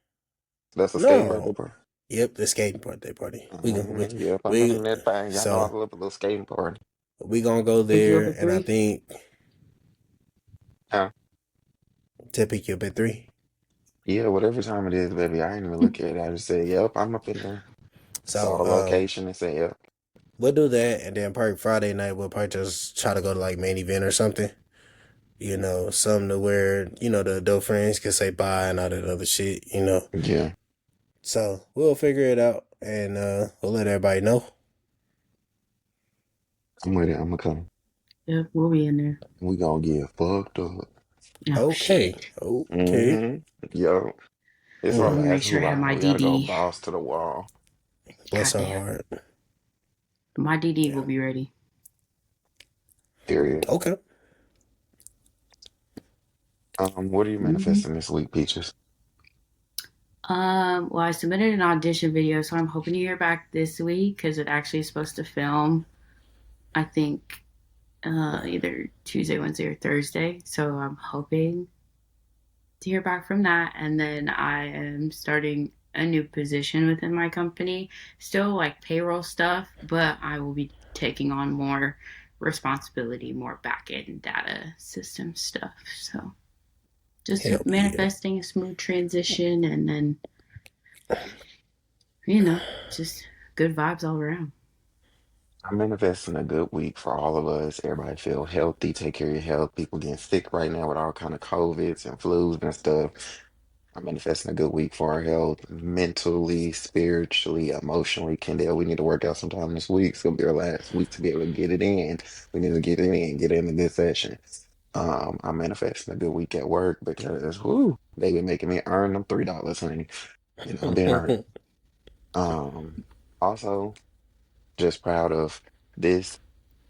[SPEAKER 3] That's a skating birthday
[SPEAKER 2] No.
[SPEAKER 3] party.
[SPEAKER 2] Yep, the skating birthday party.
[SPEAKER 3] Yep, I'm
[SPEAKER 2] We
[SPEAKER 3] in that thing. Y'all know I
[SPEAKER 2] so
[SPEAKER 3] love a little skating party.
[SPEAKER 2] we gonna go
[SPEAKER 1] Pick you up
[SPEAKER 2] there
[SPEAKER 1] at
[SPEAKER 2] and I
[SPEAKER 1] 3.
[SPEAKER 2] think
[SPEAKER 3] Huh?
[SPEAKER 2] to pick you up at 3.
[SPEAKER 3] Yeah, whatever time it is, baby. I ain't even look at it. I just said, yep, I'm up in there. Saw
[SPEAKER 2] So
[SPEAKER 3] the location and said, yep.
[SPEAKER 2] we'll do that and then probably Friday night we'll probably just try to go to like main event or something. Something to where, the adult friends can say bye and all that other shit.
[SPEAKER 3] Yeah,
[SPEAKER 2] So we'll figure it out and we'll let everybody know.
[SPEAKER 3] I'm with it. I'm gonna come.
[SPEAKER 1] Yep, we'll be in there.
[SPEAKER 3] We gonna get fucked up.
[SPEAKER 1] Oh
[SPEAKER 2] Okay.
[SPEAKER 1] shit.
[SPEAKER 2] Okay.
[SPEAKER 3] Mm-hmm. Yo. It's our
[SPEAKER 1] Let me
[SPEAKER 2] Mm.
[SPEAKER 1] make
[SPEAKER 3] last
[SPEAKER 1] sure I have
[SPEAKER 3] hurrah.
[SPEAKER 1] my
[SPEAKER 3] We gotta go
[SPEAKER 1] DD.
[SPEAKER 3] balls to the wall.
[SPEAKER 2] Bless her
[SPEAKER 1] Goddamn.
[SPEAKER 2] heart.
[SPEAKER 1] My DD
[SPEAKER 2] Yeah.
[SPEAKER 1] will be ready.
[SPEAKER 3] Period.
[SPEAKER 2] Okay.
[SPEAKER 3] What are you
[SPEAKER 1] Hmm.
[SPEAKER 3] manifesting this week, Peaches?
[SPEAKER 1] Well, I submitted an audition video, so I'm hoping to hear back this week because it actually is supposed to film, I think, either Tuesday, Wednesday, or Thursday. So I'm hoping to hear back from that. And then I am starting a new position within my company, still like payroll stuff, but I will be taking on more responsibility, more back end data system stuff. So just
[SPEAKER 2] Hell yeah.
[SPEAKER 1] manifesting a smooth transition and then, just good vibes all around.
[SPEAKER 3] I'm manifesting a good week for all of us. Everybody feel healthy. Take care of your health. People getting sick right now with all kind of COVIDs and flus and stuff. I'm manifesting a good week for our health, mentally, spiritually, emotionally. Kendall, we need to work out sometime this week. It's gonna be our last week to be able to get it in. We need to get it in, get it in a good session. I'm manifesting a good week at work because whoo, they been making me earn them $3, honey. I've been earning. Um, Also just proud of this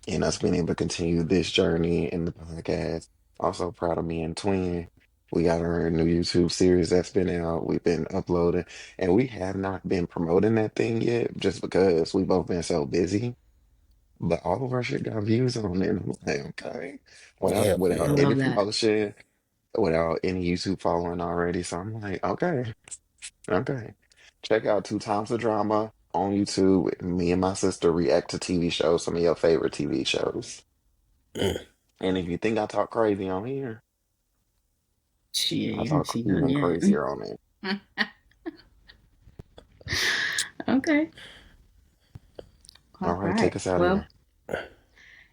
[SPEAKER 3] and us being able to continue this journey in the podcast. Also proud of me and Twin. We got our new YouTube series that's been out. We've been uploading, and we have not been promoting that thing yet, just because we've both been so busy. But all of our shit got views on it. And I'm like, okay, without
[SPEAKER 2] Hell
[SPEAKER 1] I
[SPEAKER 3] without
[SPEAKER 2] yeah.
[SPEAKER 3] any
[SPEAKER 1] love that.
[SPEAKER 3] promotion, without any YouTube following already. So I'm like, okay, okay. Check out Two Times the Drama on YouTube. Me and my sister react to TV shows, some of your favorite TV shows.
[SPEAKER 2] Mm.
[SPEAKER 3] And if you think I talk crazy on here,
[SPEAKER 1] Shit,
[SPEAKER 3] I
[SPEAKER 1] you haven't
[SPEAKER 3] talk
[SPEAKER 1] seen none
[SPEAKER 3] even
[SPEAKER 1] yet.
[SPEAKER 3] crazier on it.
[SPEAKER 1] Okay.
[SPEAKER 3] All
[SPEAKER 1] All
[SPEAKER 3] right,
[SPEAKER 1] right.
[SPEAKER 3] take us out of
[SPEAKER 1] Well,
[SPEAKER 3] here.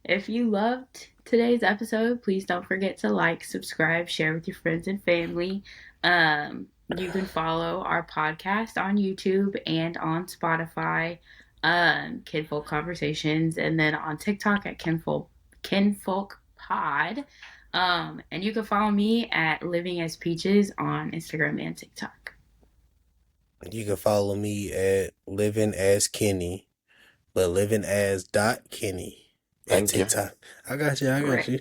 [SPEAKER 1] if you loved today's episode, please don't forget to like, subscribe, share with your friends and family. You can follow our podcast on YouTube and on Spotify, Kinfolk Conversations, and then on TikTok at Kinfolk Pod. And you can follow me at Living as Peaches on Instagram and TikTok.
[SPEAKER 2] You can follow me at living as Kenny, but living as dot Kenny at
[SPEAKER 3] Thank you.
[SPEAKER 2] TikTok. I got you. I got you.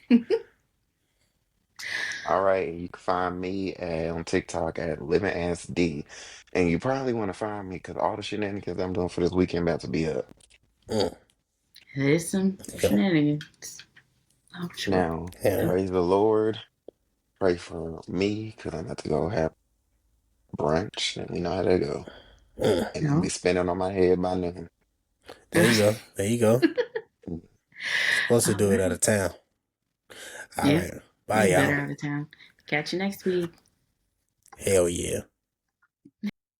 [SPEAKER 1] Correct.
[SPEAKER 3] All right, you can find me on TikTok at Living As D. And you probably want to find me because all the shenanigans I'm doing for this weekend about to be up.
[SPEAKER 2] Mm.
[SPEAKER 1] There's some
[SPEAKER 2] Yeah.
[SPEAKER 1] shenanigans. I'm sure.
[SPEAKER 3] Now,
[SPEAKER 2] Yeah.
[SPEAKER 3] praise the Lord. Pray for me because I'm about to go have brunch and we know how to go.
[SPEAKER 2] Mm.
[SPEAKER 3] And I'm be
[SPEAKER 1] No.
[SPEAKER 3] spinning on my head by noon.
[SPEAKER 2] There you go. There you go.
[SPEAKER 3] Mm.
[SPEAKER 2] Supposed to
[SPEAKER 1] All
[SPEAKER 2] do it out
[SPEAKER 1] right.
[SPEAKER 2] of town. All
[SPEAKER 1] Yeah.
[SPEAKER 2] right. Bye,
[SPEAKER 1] Even
[SPEAKER 2] y'all.
[SPEAKER 1] better out of town. Catch you next week.
[SPEAKER 2] Hell yeah.